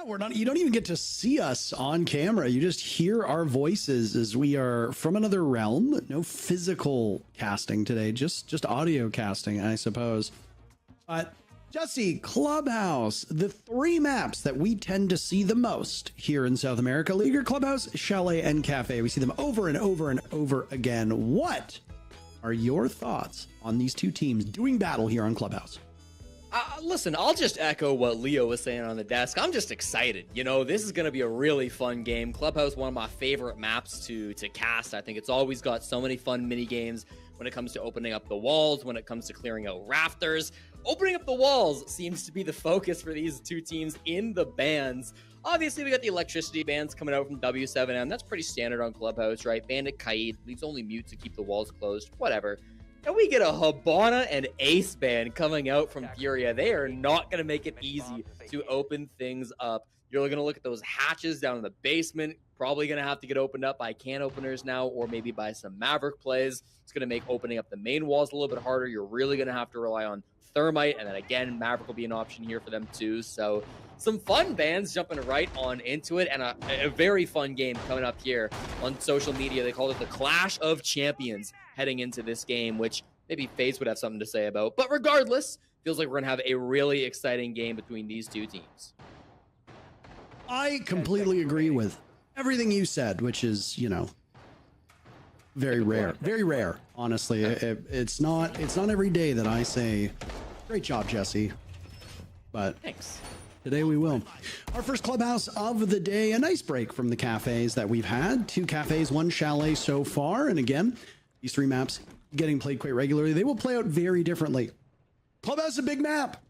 we're not. You don't even get to see us on camera. You just hear our voices as we are from another realm. No physical casting today, just audio casting, I suppose. But Jesse, Clubhouse, the 3 maps that we tend to see the most here in South America: Leaguer, Clubhouse, Chalet, and Cafe. We see them over and over and over again. What are your thoughts on these two teams doing battle here on Clubhouse? Listen, I'll just echo what Leo was saying on the desk. I'm just excited. You know, this is going to be a really fun game. Clubhouse, one of my favorite maps to cast. I think it's always got so many fun mini games when it comes to opening up the walls, when it comes to clearing out rafters. Opening up the walls seems to be the focus for these two teams in the bans. Obviously, we got the electricity bans coming out from w7m. That's pretty standard on Clubhouse, right? Bandit Kaid leaves only mute to keep the walls closed. Whatever. And we get a Hibana and Ace ban coming out from FURIA. They are not going to make it easy to open things up. You're going to look at those hatches down in the basement. Probably going to have to get opened up by can openers now, or maybe by some Maverick plays. It's going to make opening up the main walls a little bit harder. You're really going to have to rely on Thermite, and then again, Maverick will be an option here for them too. So some fun bans jumping right on into it, and a very fun game coming up here on social media. They called it the Clash of Champions heading into this game, which maybe FaZe would have something to say about. But regardless, feels like we're going to have a really exciting game between these two teams. I completely agree with everything you said, which is, you know, very rare, honestly. It's not every day that I say, great job, Jesse, but thanks. Today we will. Our first Clubhouse of the day, a nice break from the cafes that we've had. 2 cafes, 1 chalet so far. And again, these 3 maps getting played quite regularly. They will play out very differently. Clubhouse is a big map.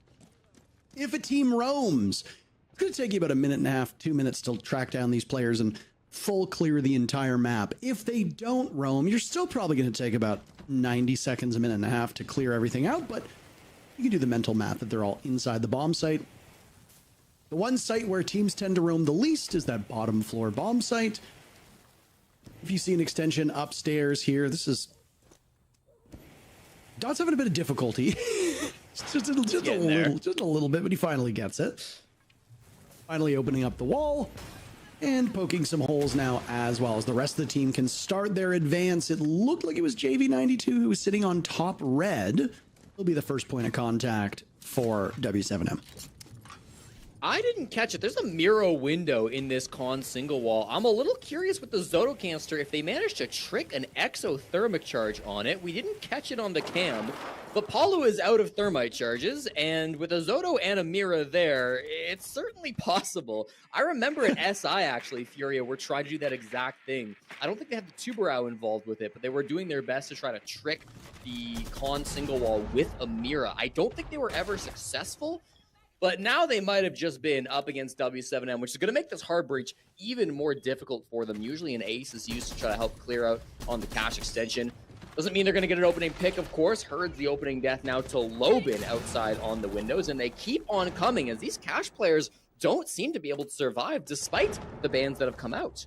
If a team roams, it's going to take you about 1.5 minutes, 2 minutes to track down these players and full clear the entire map. If they don't roam, you're still probably going to take about 90 seconds, 1.5 minutes to clear everything out, but you can do the mental math that they're all inside the bomb site. The one site where teams tend to roam the least is that bottom floor bomb site. If you see an extension upstairs here, this is... Dot's having a bit of difficulty. just a little bit, but he finally gets it. Finally opening up the wall and poking some holes now, as well as the rest of the team can start their advance. It looked like it was JV92 who was sitting on top red. He'll be the first point of contact for W7M. I didn't catch it. There's a Miro window in this con single wall. I'm a little curious with the Zoto canister if they managed to trick an exothermic charge on it. We didn't catch it on the cam, but Paulo is out of thermite charges, and with a Zoto and a Mira there, it's certainly possible. I remember at SI, actually, FURIA were trying to do that exact thing. I don't think they had the Tubarão involved with it, but they were doing their best to try to trick the con single wall with a Mira. I don't think they were ever successful, but now they might have just been up against W7M, which is going to make this hard breach even more difficult for them. Usually an ace is used to try to help clear out on the cash extension. Doesn't mean they're going to get an opening pick, of course. Herd's the opening death now to Lobin outside on the windows, and they keep on coming as these cash players don't seem to be able to survive despite the bans that have come out.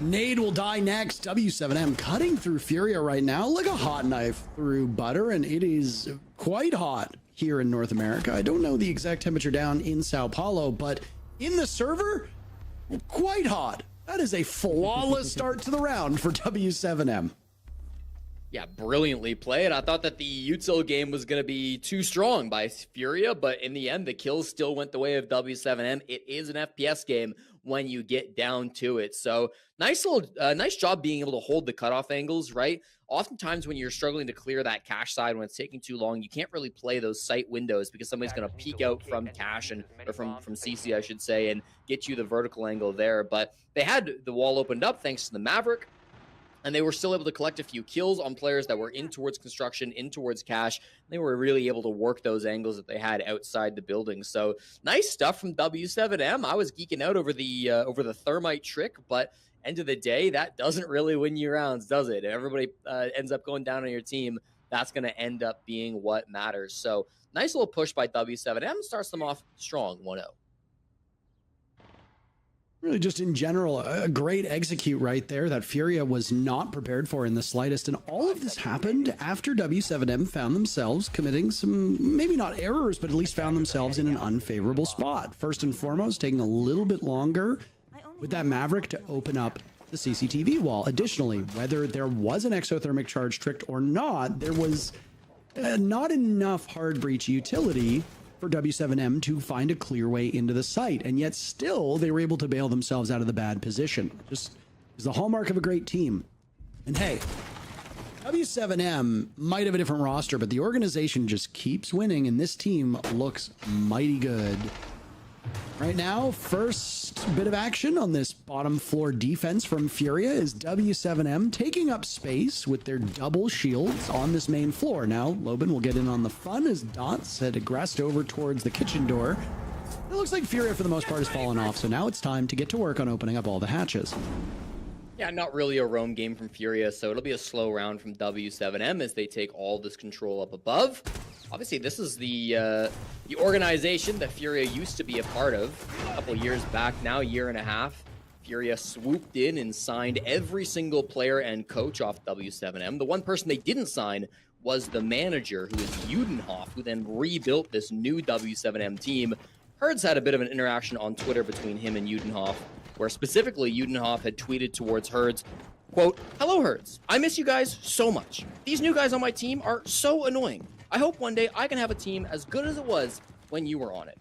Nade will die next. W7M cutting through FURIA right now like a hot knife through butter, and it is quite hot here in North America. I don't know the exact temperature down in Sao Paulo, but in the server, quite hot. That is a flawless start to the round for W7M. Yeah, brilliantly played. I thought that the util game was going to be too strong by FURIA, but in the end, the kills still went the way of W7M. It is an FPS game when you get down to it. So nice job being able to hold the cutoff angles, right? Oftentimes when you're struggling to clear that cache side, when it's taking too long, you can't really play those site windows because somebody's going to peek out from cache or from CC, I should say, and get you the vertical angle there. But they had the wall opened up thanks to the Maverick, and they were still able to collect a few kills on players that were in towards construction, in towards cash. They were really able to work those angles that they had outside the building. So nice stuff from W7M. I was geeking out over the thermite trick, but end of the day, that doesn't really win you rounds, does it? If everybody ends up going down on your team, that's going to end up being what matters. So nice little push by W7M. Starts them off strong, 1-0. Really, just in general, a great execute right there that FURIA was not prepared for in the slightest. And all of this happened after W7M found themselves committing some, maybe not errors, but at least found themselves in an unfavorable spot. First and foremost, taking a little bit longer with that Maverick to open up the CCTV wall. Additionally, whether there was an exothermic charge tricked or not, there was not enough hard breach utility for W7M to find a clear way into the site, and yet still they were able to bail themselves out of the bad position. Just is the hallmark of a great team. And hey, W7M might have a different roster, but the organization just keeps winning, and this team looks mighty good. Right now, first bit of action on this bottom floor defense from FURIA is W7M taking up space with their double shields on this main floor. Now, Loban will get in on the fun as Dots had aggressed over towards the kitchen door. It looks like FURIA, for the most part, has fallen off, so now it's time to get to work on opening up all the hatches. Yeah, not really a roam game from FURIA, so it'll be a slow round from W7M as they take all this control up above. Obviously, this is the organization that FURIA used to be a part of a couple years back, now a year and a half. FURIA swooped in and signed every single player and coach off W7M. The one person they didn't sign was the manager, who is Judenhoff, who then rebuilt this new W7M team. Herds had a bit of an interaction on Twitter between him and Judenhoff, where specifically Judenhoff had tweeted towards Herds, quote, "Hello Herds, I miss you guys so much. These new guys on my team are so annoying. I hope one day I can have a team as good as it was when you were on it."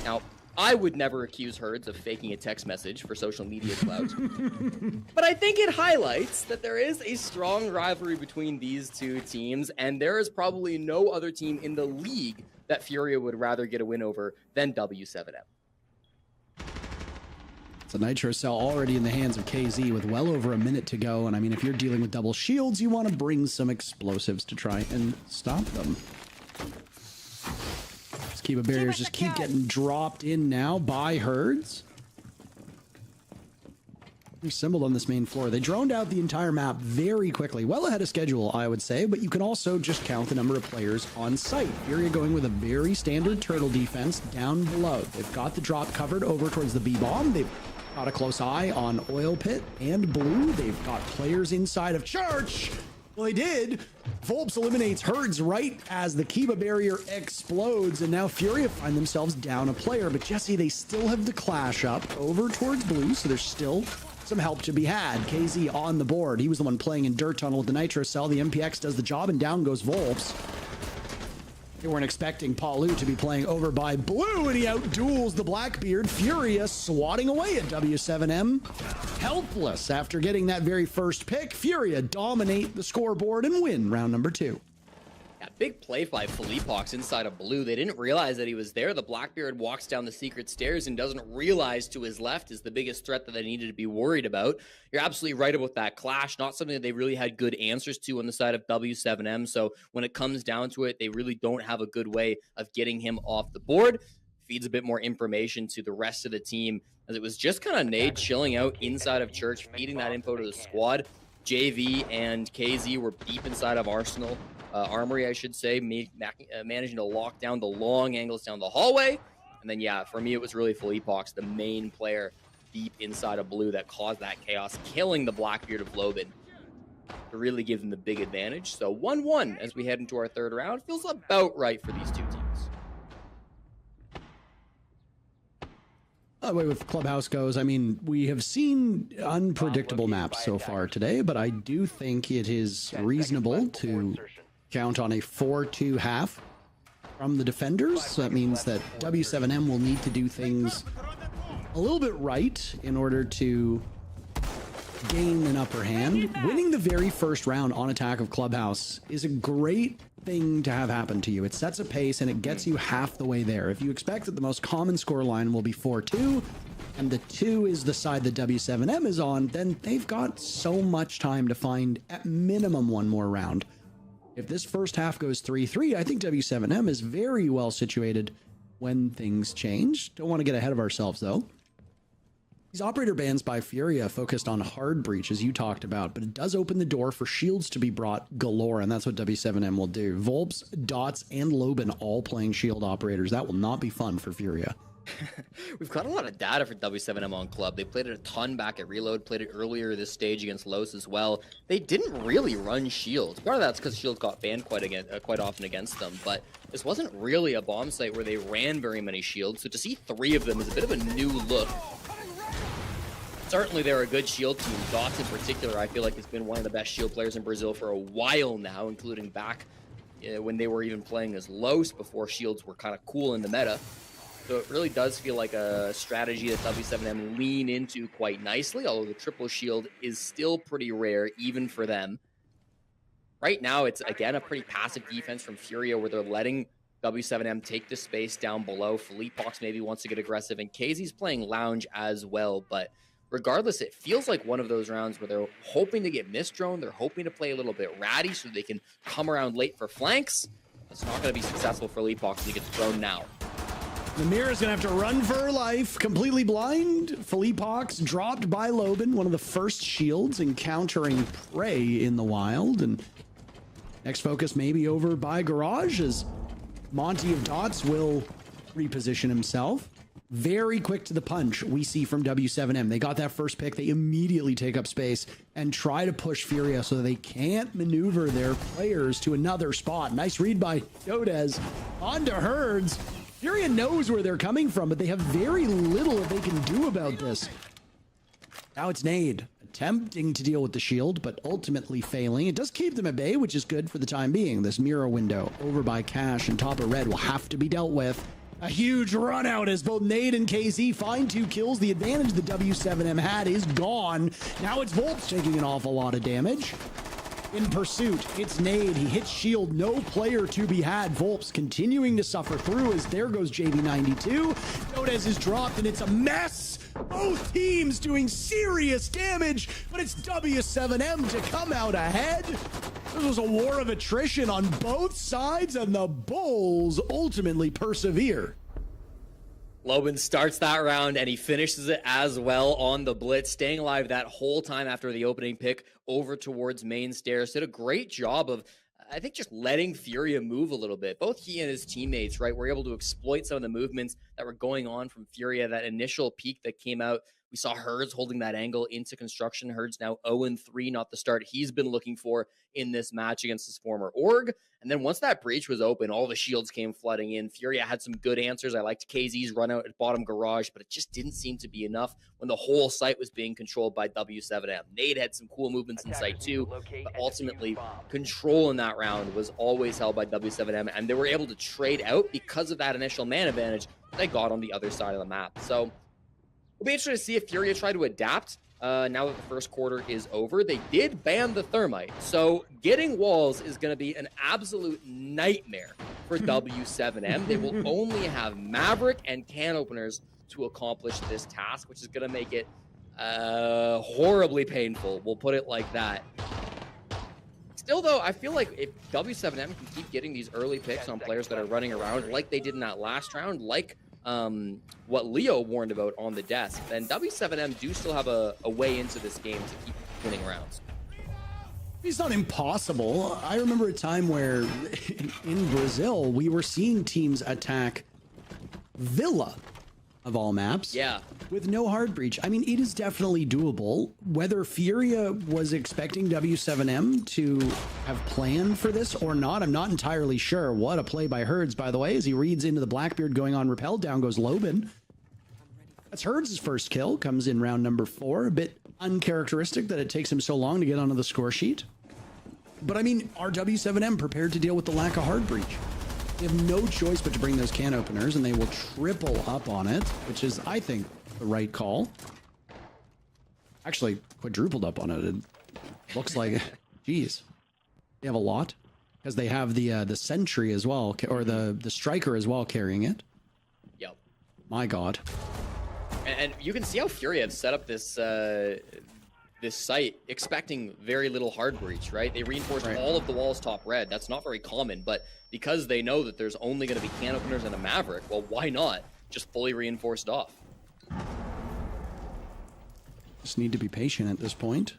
Now, I would never accuse Herds of faking a text message for social media clout, but I think it highlights that there is a strong rivalry between these two teams, and there is probably no other team in the league that FURIA would rather get a win over than W7M. It's a Nitro Cell already in the hands of KZ with well over a minute to go. And I mean, if you're dealing with double shields, you want to bring some explosives to try and stop them. Skiba barriers just keep getting dropped in now by Herds. They're assembled on this main floor. They droned out the entire map very quickly. Well ahead of schedule, I would say, but you can also just count the number of players on site. FURIA going with a very standard turtle defense down below. They've got the drop covered over towards the B-bomb. They've got a close eye on Oil Pit and Blue. They've got players inside of Church. Well, they did. Volps eliminates Herds right as the Kiba barrier explodes, and now FURIA find themselves down a player. But Jesse, they still have the clash up over towards Blue, so there's still some help to be had. KZ on the board. He was the one playing in Dirt Tunnel with the Nitro Cell. The MPX does the job, and down goes Volps. They weren't expecting Palu to be playing over by Blue, and he outduels the Blackbeard. FURIA swatting away at W7M. Helpless after getting that very first pick. FURIA dominate the scoreboard and win round number 2. Yeah, big play by Philippox inside of Blue. They didn't realize that he was there. The Blackbeard walks down the secret stairs and doesn't realize to his left is the biggest threat that they needed to be worried about. You're absolutely right about that clash. Not something that they really had good answers to on the side of W7M. So when it comes down to it, they really don't have a good way of getting him off the board. Feeds a bit more information to the rest of the team, as it was just kind of Nade chilling out inside of Church, feeding that info to the squad. JV and KZ were deep inside of Armory, I should say, managing to lock down the long angles down the hallway. And then, yeah, for me, it was really Philippox, the main player deep inside of Blue, that caused that chaos, killing the Blackbeard of Loban to really give them the big advantage. So 1-1 as we head into our third round. Feels about right for these two teams. The way with Clubhouse goes, I mean, we have seen unpredictable maps so far today, but I do think it is reasonable to count on a 4-2 half from the defenders. So that means that W7M will need to do things a little bit right in order to gain an upper hand. Winning the very first round on attack of Clubhouse is a great thing to have happen to you. It sets a pace and it gets you half the way there. If you expect that the most common score line will be 4-2 and the 2 is the side that W7M is on, then they've got so much time to find at minimum one more round. If this first half goes 3-3, I think W7M is very well situated when things change. Don't want to get ahead of ourselves though. These operator bans by FURIA focused on hard breach, as you talked about, but it does open the door for shields to be brought galore, and that's what W7M will do. Volps, Dots, and Loban all playing shield operators. That will not be fun for FURIA. We've got a lot of data for W7M on Club. They played it a ton back at Reload, played it earlier this stage against Los as well. They didn't really run Shields. Part of that's because Shields got banned quite often against them, but this wasn't really a bomb site where they ran very many Shields, so to see 3 of them is a bit of a new look. Certainly they're a good shield team. Dots in particular, I feel like has been one of the best shield players in Brazil for a while now, including back when they were even playing as Los before shields were kind of cool in the meta. So it really does feel like a strategy that W7M lean into quite nicely, although the triple shield is still pretty rare, even for them. Right now, it's, again, a pretty passive defense from FURIA, where they're letting W7M take the space down below. Philippe Box maybe wants to get aggressive, and KZ's playing Lounge as well, but regardless, it feels like one of those rounds where they're hoping to get misdrone, they're hoping to play a little bit ratty so they can come around late for flanks. It's not going to be successful for Philippe Box, he gets thrown now. Namira's gonna have to run for her life, completely blind. Philippe Hawks dropped by Loban, one of the first shields encountering prey in the wild. And next focus maybe over by Garage, as Monty of Dots will reposition himself. Very quick to the punch we see from W7M. They got that first pick, they immediately take up space and try to push Furia so they can't maneuver their players to another spot. Nice read by Dodez onto Herds. Furia knows where they're coming from, but they have very little that they can do about this. Now it's Nade, attempting to deal with the shield, but ultimately failing. It does keep them at bay, which is good for the time being. This mirror window over by Cash and top of Red will have to be dealt with. A huge run out as both Nade and KZ find 2 kills. The advantage the W7M had is gone. Now it's Volps taking an awful lot of damage. In pursuit, it's Nade. He hits shield. No player to be had. Volps continuing to suffer through as there goes JV92. Dodez is dropped and it's a mess. Both teams doing serious damage, but it's W7M to come out ahead. This was a war of attrition on both sides, and the Bulls ultimately persevere. Loban starts that round, and he finishes it as well on the blitz, staying alive that whole time after the opening pick over towards main stairs. Did a great job of, I think, just letting Furia move a little bit. Both he and his teammates, right, were able to exploit some of the movements that were going on from Furia. That initial peak that came out, we saw Herds holding that angle into construction. Herds now 0-3, not the start he's been looking for in this match against his former org. And then once that breach was open, all the shields came flooding in. Furia had some good answers. I liked KZ's run out at bottom garage, but it just didn't seem to be enough when the whole site was being controlled by W7M. Nade had some cool movements in site too, but ultimately control in that round was always held by W7M, and they were able to trade out because of that initial man advantage they got on the other side of the map. So we'll be interested to see if Furia try to adapt now that the first quarter is over. They did ban the thermite, so getting walls is going to be an absolute nightmare for W7M. They will only have Maverick and can openers to accomplish this task, which is going to make it horribly painful. We'll put it like that. Still, though, I feel like if W7M can keep getting these early picks on players that are running around like they did in that last round, like what Leo warned about on the desk, then W7M do still have a way into this game to keep winning rounds. It's not impossible. I remember a time where in Brazil, we were seeing teams attack Villa, of all maps. Yeah. With no hard breach. I mean, it is definitely doable. Whether Furia was expecting W7M to have planned for this or not, I'm not entirely sure. What a play by Herds, by the way, as he reads into the Blackbeard going on repel. Down goes Loban. That's Herds' first kill. Comes in round number 4. A bit uncharacteristic that it takes him so long to get onto the score sheet. But I mean, are W7M prepared to deal with the lack of hard breach? They have no choice but to bring those can openers, and they will triple up on it, which is, I think, the right call. Actually, quadrupled up on it. It looks like, geez, they have a lot because they have the sentry as well, or the striker as well carrying it. Yep. My God. And you can see how Furia have set up this this site expecting very little hard breach, right? They reinforced all of the walls top red. That's not very common, but because they know that there's only going to be can openers and a Maverick, well, why not just fully reinforced off? Just need to be patient at this point.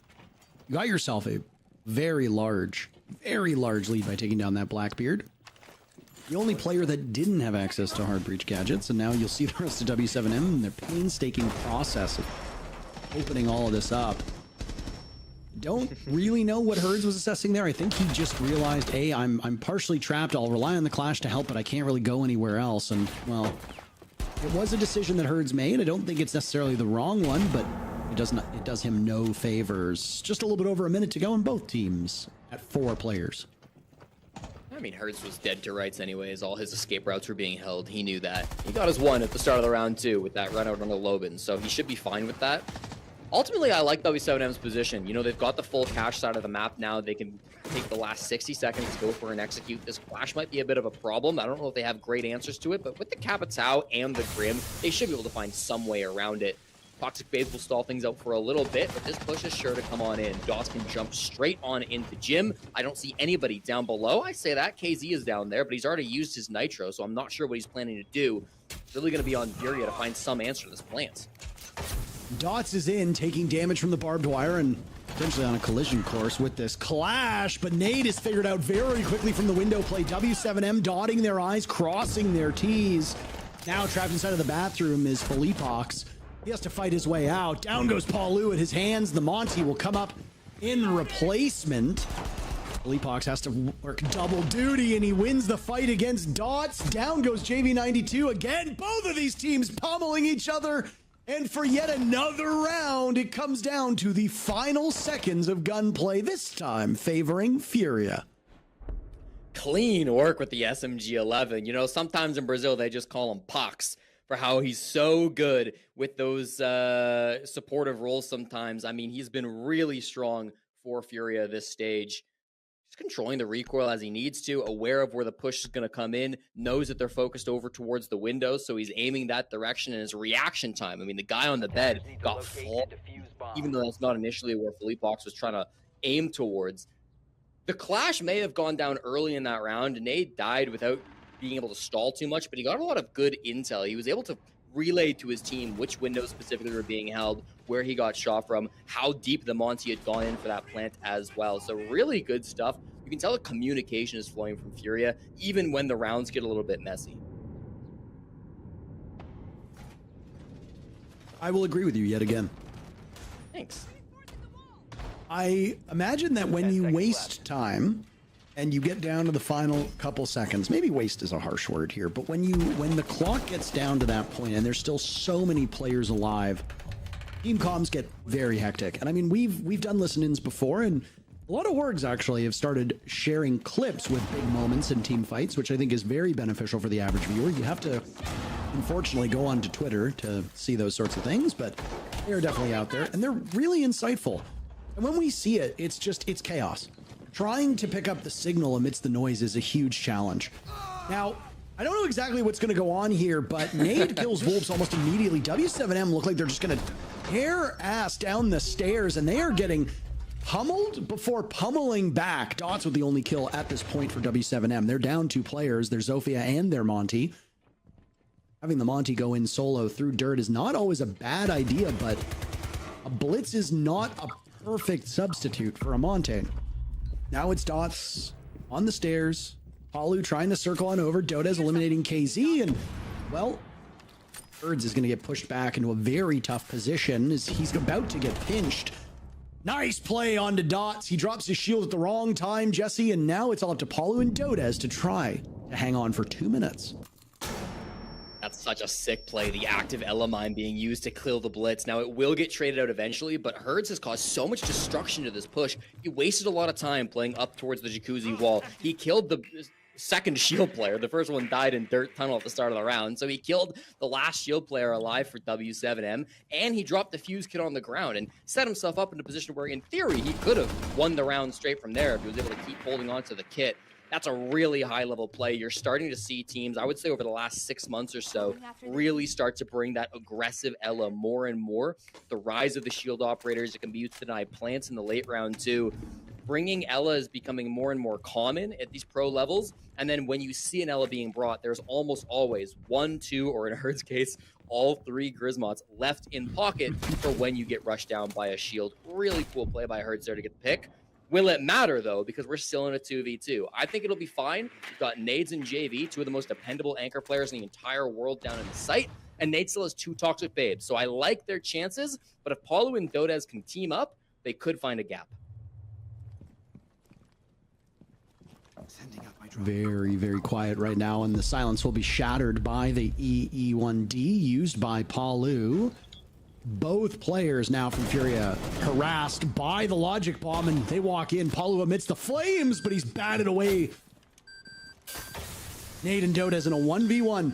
You got yourself a very large lead by taking down that Blackbeard. the only player that didn't have access to hard breach gadgets, and now you'll see the rest of w7m and their painstaking process of opening all of this up. Don't really know what Herds was assessing there. I think he just realized, hey, I'm partially trapped. I'll rely on the Clash to help, but I can't really go anywhere else. And, well, it was a decision that Herds made. I don't think it's necessarily the wrong one, but it does him no favors. Just a little bit over a minute to go in both teams at 4 players. I mean, Hertz was dead to rights anyways. All his escape routes were being held. He knew that. He got his one at the start of the round too with that run out on the Loban, so he should be fine with that. Ultimately, I like w7m's position. You know, they've got the full cash side of the map now. They can take the last 60 seconds to go for and execute. This Clash might be a bit of a problem. I don't know if they have great answers to it, but with the Capitao and the Grim, they should be able to find some way around it. Toxic Phase will stall things out for a little bit, but this push is sure to come on in. Dots can jump straight on into Jim. I don't see anybody down below. I say that. KZ is down there, but he's already used his Nitro, so I'm not sure what he's planning to do. It's really going to be on FURIA to find some answer to this plant. Dots is in, taking damage from the barbed wire and potentially on a collision course with this Clash, but Nade is figured out very quickly from the window play. w7m dotting their I's, crossing their T's. Now trapped inside of the bathroom is Felipox. He has to fight his way out. Down goes Paulu at his hands. The Monty will come up in replacement. Felipox has to work double duty, and he wins the fight against Dots. Down goes JV92 again. Both of these teams pummeling each other. And for yet another round, it comes down to the final seconds of gunplay, this time favoring FURIA. Clean work with the SMG-11. You know, sometimes in Brazil, they just call him Pox for how he's so good with those supportive roles sometimes. I mean, he's been really strong for FURIA this stage. Just controlling the recoil as he needs to, aware of where the push is going to come in, knows that they're focused over towards the windows, so he's aiming that direction, and his reaction time. I mean, the guy on the bed got full, even though that's not initially where Felipox was trying to aim towards. The Clash may have gone down early in that round, and Nade died without being able to stall too much, but he got a lot of good intel. He was able to relay to his team which windows specifically were being held, where he got shot from, how deep the Monty had gone in for that plant as well. So really good stuff. You can tell the communication is flowing from FURIA, even when the rounds get a little bit messy. I will agree with you yet again. Thanks. I imagine that when you waste time and you get down to the final couple seconds, maybe waste is a harsh word here, but when the clock gets down to that point and there's still so many players alive, team comms get very hectic. And I mean, we've done listen-ins before, and a lot of orgs actually have started sharing clips with big moments in team fights, which I think is very beneficial for the average viewer. You have to, unfortunately, go onto Twitter to see those sorts of things, but they're definitely out there, and they're really insightful. And when we see it, it's chaos. Trying to pick up the signal amidst the noise is a huge challenge. Now, I don't know exactly what's going to go on here, but Nade kills Wolves almost immediately. w7m look like they're just going to tear ass down the stairs, and they are getting pummeled before pummeling back. Dots with the only kill at this point for w7m. They're down 2 players. Their Zofia and their Monty. Having the Monty go in solo through dirt is not always a bad idea, but a blitz is not a perfect substitute for a Monte. Now it's Dots on the stairs. Paulu trying to circle on over. Dodez eliminating KZ, and, well, Birds is going to get pushed back into a very tough position as he's about to get pinched. Nice play onto Dots. He drops his shield at the wrong time, Jesse, and now it's all up to Paulu and Dodez to try to hang on for 2 minutes. That's such a sick play, the active Elamine being used to kill the blitz. Now, it will get traded out eventually, but Herds has caused so much destruction to this push. He wasted a lot of time playing up towards the jacuzzi wall. He killed the second shield player. The first one died in dirt tunnel at the start of the round, so he killed the last shield player alive for w7m, and he dropped the fuse kit on the ground and set himself up in a position where, in theory, he could have won the round straight from there if he was able to keep holding on to the kit. That's a really high-level play. You're starting to see teams, I would say over the last 6 months or so, really start to bring that aggressive Ela more and more. The rise of the shield operators that can be used to deny plants in the late round too. Bringing Ela is becoming more and more common at these pro levels. And then when you see an Ela being brought, there's almost always 1, 2, or in Herd's case, all 3 Grismots left in pocket for when you get rushed down by a shield. Really cool play by Herds there to get the pick. Will it matter, though, because we're still in a 2v2? I think it'll be fine. We've got Nades and JV, two of the most dependable anchor players in the entire world down in the site, and Nade still has two Toxic Babes, so I like their chances, but if Paulo and Dodez can team up, they could find a gap. Very, very quiet right now, and the silence will be shattered by the EE1D used by Palu. Both players now from FURIA harassed by the logic bomb, and they walk in. Palu amidst the flames, but he's batted away. Nade and Dodez in a 1v1.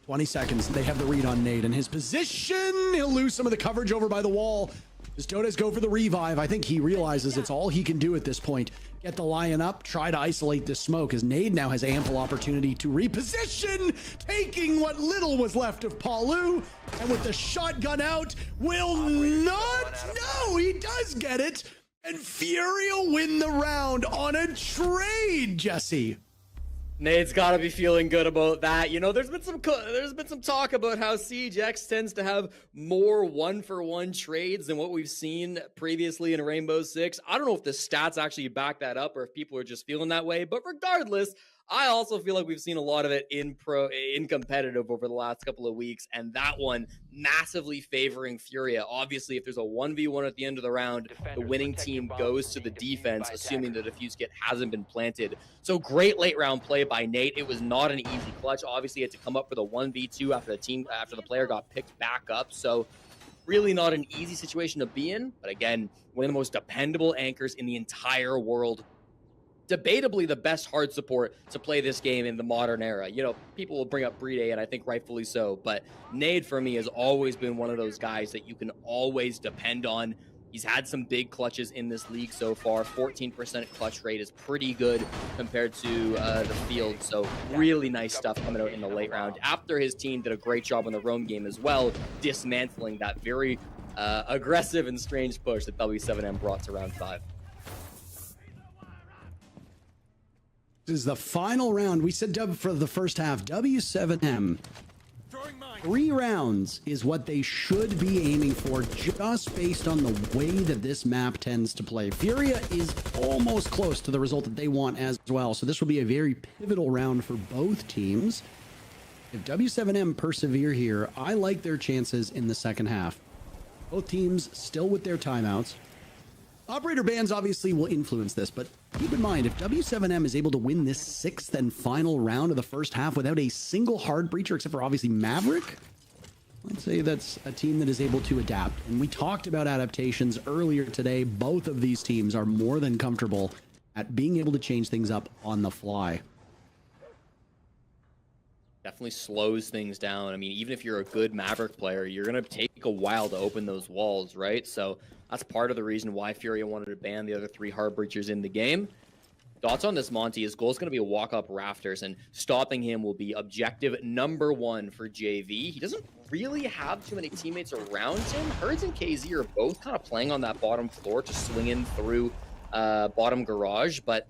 20 seconds. They have the read on Nade and his position. He'll lose some of the coverage over by the wall. Does Dodez go for the revive? I think he realizes it's all he can do at this point. Get the lion up, try to isolate this smoke, as Nade now has ample opportunity to reposition, taking what little was left of Palu, and with the shotgun out, will not, no, he does get it, and FURIA win the round on a trade, Jesse. Nade's got to be feeling good about that. You know, there's been some talk about how Siege X tends to have more one-for-one trades than what we've seen previously in Rainbow Six. I don't know if the stats actually back that up or if people are just feeling that way, but regardless, I also feel like we've seen a lot of it in competitive over the last couple of weeks, and that one massively favoring FURIA. Obviously, if there's a 1v1 at the end of the round, the winning team goes to the defense, assuming the defuse kit hasn't been planted. So great late round play by Nate. It was not an easy clutch. Obviously, he had to come up for the 1v2 after the player got picked back up. So really not an easy situation to be in. But again, one of the most dependable anchors in the entire world. Debatably the best hard support to play this game in the modern era. You know, people will bring up Brede, and I think rightfully so, but Nade for me has always been one of those guys that you can always depend on. He's had some big clutches in this league so far. 14% clutch rate is pretty good compared to the field, so really nice stuff coming out in the late round. After his team did a great job on the roam game as well, dismantling that very aggressive and strange push that w7m brought to round 5. This is the final round. We said dub for the first half. W7M. 3 rounds is what they should be aiming for, just based on the way that this map tends to play. FURIA is almost close to the result that they want as well, so this will be a very pivotal round for both teams. If W7M persevere here, I like their chances in the second half. Both teams still with their timeouts. Operator bans obviously will influence this, but keep in mind, if W7M is able to win this 6th and final round of the first half without a single hard breacher, except for obviously Maverick, I'd say that's a team that is able to adapt. And we talked about adaptations earlier today. Both of these teams are more than comfortable at being able to change things up on the fly. Definitely slows things down. I mean, even if you're a good Maverick player, you're going to take a while to open those walls, right? So that's part of the reason why FURIA wanted to ban the other 3 hard breachers in the game. Thoughts on this, Monty? His goal is going to be a walk up rafters, and stopping him will be objective #1 for JV. He doesn't really have too many teammates around him. Herds and KZ are both kind of playing on that bottom floor to swing in through bottom garage, but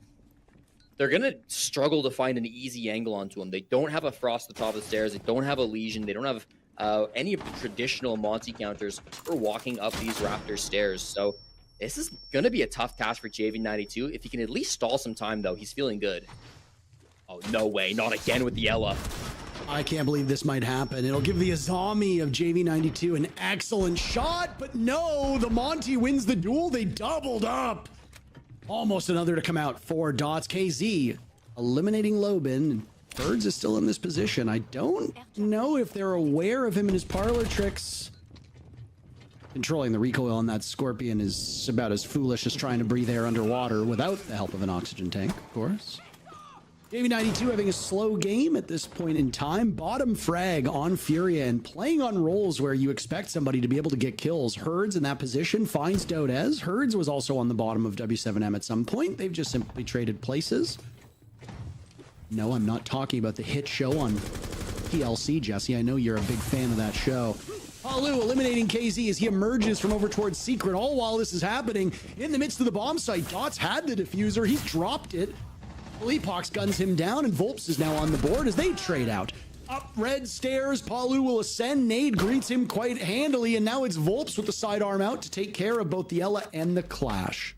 they're going to struggle to find an easy angle onto him. They don't have a Frost at the top of the stairs. They don't have a Legion. They don't have any of the traditional Monty counters for walking up these Raptor stairs. So this is going to be a tough task for JV92. If he can at least stall some time, though, he's feeling good. Oh, no way. Not again with the Ella. I can't believe this might happen. It'll give the Azami of JV92 an excellent shot, but no, the Monty wins the duel. They doubled up. Almost another to come out. 4 dots. KZ eliminating Lobin. Birds is still in this position. I don't know if they're aware of him and his parlor tricks. Controlling the recoil on that Scorpion is about as foolish as trying to breathe air underwater without the help of an oxygen tank, of course. JV92 having a slow game at this point in time. Bottom frag on FURIA and playing on roles where you expect somebody to be able to get kills. Herds in that position finds Dodez. Herds was also on the bottom of W7M at some point. They've just simply traded places. No, I'm not talking about the hit show on PLC, Jesse. I know you're a big fan of that show. Palu eliminating KZ as he emerges from over towards Secret. All while this is happening, in the midst of the bomb site, Dots had the diffuser. He's dropped it. Leapox guns him down, and Volps is now on the board as they trade out. Up red stairs, Palu will ascend. Nade greets him quite handily, and now it's Volps with the sidearm out to take care of both the Ella and the Clash.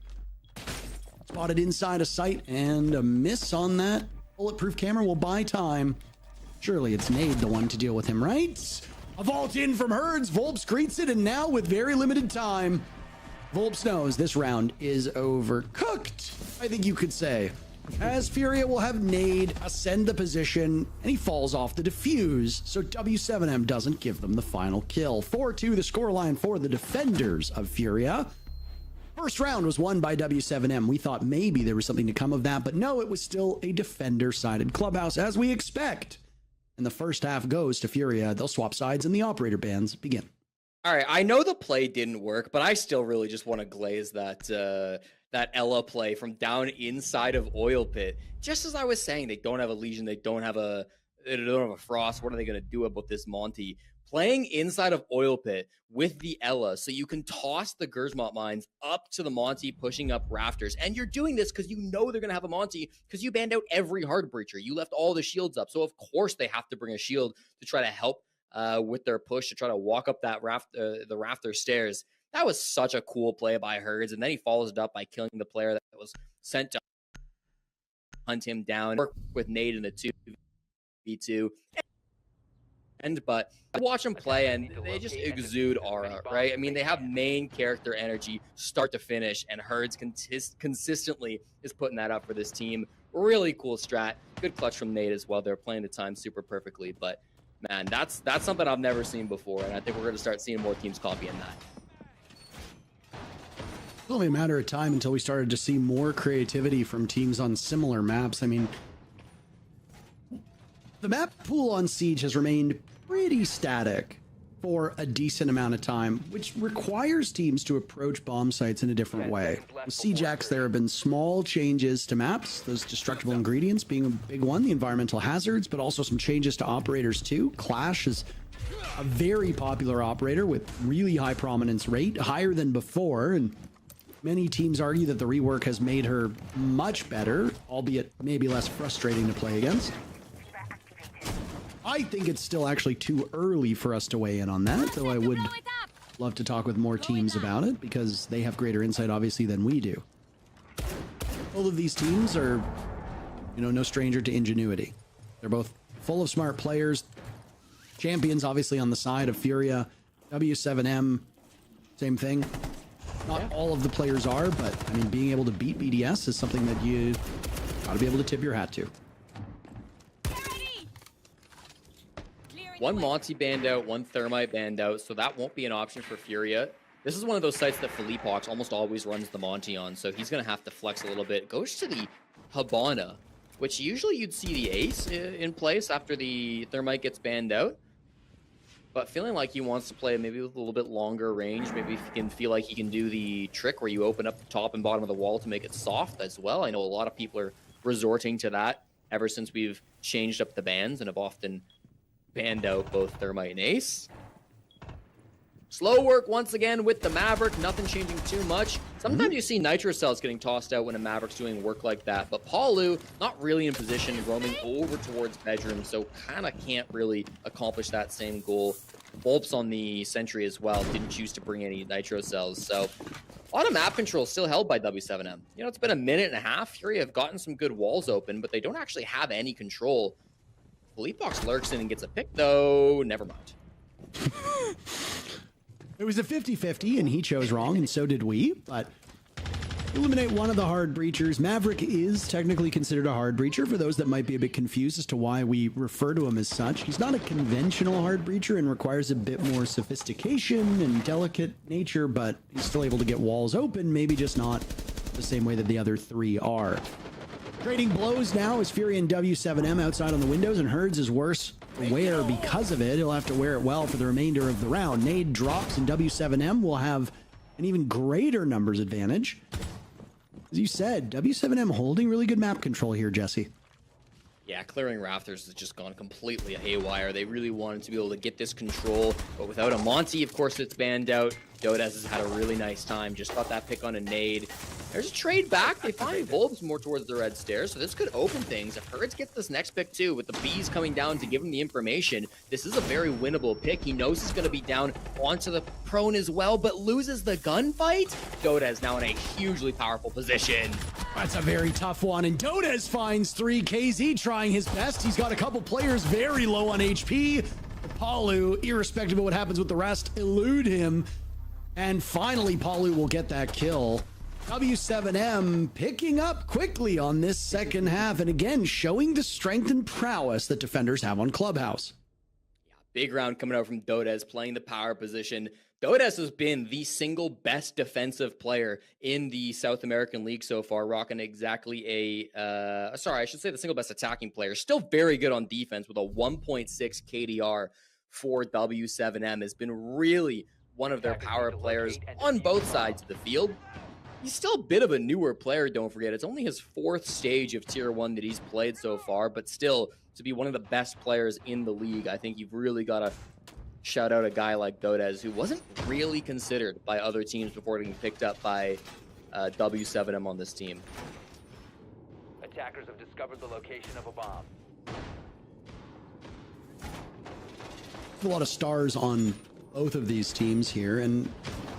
Spotted inside a sight and a miss on that. Bulletproof camera will buy time. Surely it's Nade the one to deal with him, right? A vault in from Herds. Volps greets it, and now with very limited time, Volps knows this round is overcooked, I think you could say. As FURIA will have Nade ascend the position, and he falls off the defuse, so w7m doesn't give them the final kill. 4-2 the scoreline for the defenders of FURIA. First round was won by w7m. We thought maybe there was something to come of that, but no, it was still a defender-sided clubhouse, as we expect. And the first half goes to FURIA. They'll swap sides, and the operator bans begin. All right, I know the play didn't work, but I still really just want to glaze that that Ella play from down inside of Oil Pit. Just as I was saying, they don't have a Legion, they don't have a Frost. What are they going to do about this Monty? Playing inside of Oil Pit with the Ella, so you can toss the Gersmont mines up to the Monty, pushing up rafters. And you're doing this because you know they're going to have a Monty, because you banned out every hard breacher. You left all the shields up, so of course they have to bring a shield to try to help with their push to try to walk up that the rafter stairs. That was such a cool play by Herds, and then he follows it up by killing the player that was sent to hunt him down. Work with Nade in the 2v2. But I watch them play, and they just exude aura, right? I mean, they have main character energy start to finish, and Herds consistently is putting that up for this team. Really cool strat. Good clutch from Nade as well. They're playing the time super perfectly, but man, that's something I've never seen before, and I think we're going to start seeing more teams copying that. It's only a matter of time until we started to see more creativity from teams on similar maps. I mean, the map pool on Siege has remained pretty static for a decent amount of time, which requires teams to approach bomb sites in a different way. With Siege X, there have been small changes to maps, those destructible ingredients being a big one, the environmental hazards, but also some changes to operators too. Clash is a very popular operator with really high prominence rate, higher than before, and many teams argue that the rework has made her much better, albeit maybe less frustrating to play against. I think it's still actually too early for us to weigh in on that, though I would love to talk with more teams about it because they have greater insight, obviously, than we do. Both of these teams are, no stranger to ingenuity. They're both full of smart players. Champions, obviously, on the side of FURIA. w7m, same thing. Not all of the players are, but, I mean, being able to beat BDS is something that you gotta be able to tip your hat to. One Monty banned out, one Thermite banned out, so that won't be an option for FURIA. This is one of those sites that Philippe Hawks almost always runs the Monty on, so he's going to have to flex a little bit. Goes to the Habana, which usually you'd see the Ace in place after the Thermite gets banned out. But feeling like he wants to play maybe with a little bit longer range, maybe if he can feel like he can do the trick where you open up the top and bottom of the wall to make it soft as well. I know a lot of people are resorting to that ever since we've changed up the bans and have often banned out both Thermite and Ace. Slow work once again with the Maverick, nothing changing too much. Sometimes you see Nitro Cells getting tossed out when a Maverick's doing work like that, but Paulu not really in position, roaming over towards bedroom, so kind of can't really accomplish that same goal. Volps on the Sentry as well, didn't choose to bring any Nitro Cells, so a lot of map control still held by w7m. It's been a minute and a half. FURIA have gotten some good walls open, but they don't actually have any control. Philippe Hawks lurks in and gets a pick, though. Never mind. It was a 50-50, and he chose wrong, and so did we. But eliminate one of the hard breachers. Maverick is technically considered a hard breacher for those that might be a bit confused as to why we refer to him as such. He's not a conventional hard breacher and requires a bit more sophistication and delicate nature, but he's still able to get walls open, maybe just not the same way that the other three are. Trading blows now as FURIA and w7m outside on the windows, and Herds is worse to wear because of it. He'll have to wear it well for the remainder of the round. Nade drops, and w7m will have an even greater numbers advantage. As you said, w7m holding really good map control here, Jesse. Yeah, clearing rafters has just gone completely haywire. They really wanted to be able to get this control, but without a Monty, of course, it's banned out. Dodes has had a really nice time. Just got that pick on a nade. There's a trade back. They find Volps more towards the red stairs, so this could open things. If Herds gets this next pick too, with the bees coming down to give him the information, this is a very winnable pick. He knows he's going to be down onto the prone as well, but loses the gunfight. Dodes now in a hugely powerful position. That's a very tough one, and Dodez finds 3. KZ trying his best. He's got a couple players very low on HP. Palu, irrespective of what happens with the rest, elude him. And finally, Palu will get that kill. W7M picking up quickly on this second half, and again, showing the strength and prowess that defenders have on Clubhouse. Yeah, big round coming out from Dodez, playing the power position. Dodez has been the single best defensive player in the South American League so far, rocking exactly a, sorry, I should say the single best attacking player. Still very good on defense with a 1.6 KDR for W7M. Has been really one of their power players on both sides of the field. He's still a bit of a newer player, don't forget. It's only his 4th stage of Tier 1 that he's played so far, but still, to be one of the best players in the league, I think you've really got to shout out a guy like Dodez, who wasn't really considered by other teams before getting picked up by W7M on this team. Attackers have discovered the location of a bomb. A lot of stars on both of these teams here, and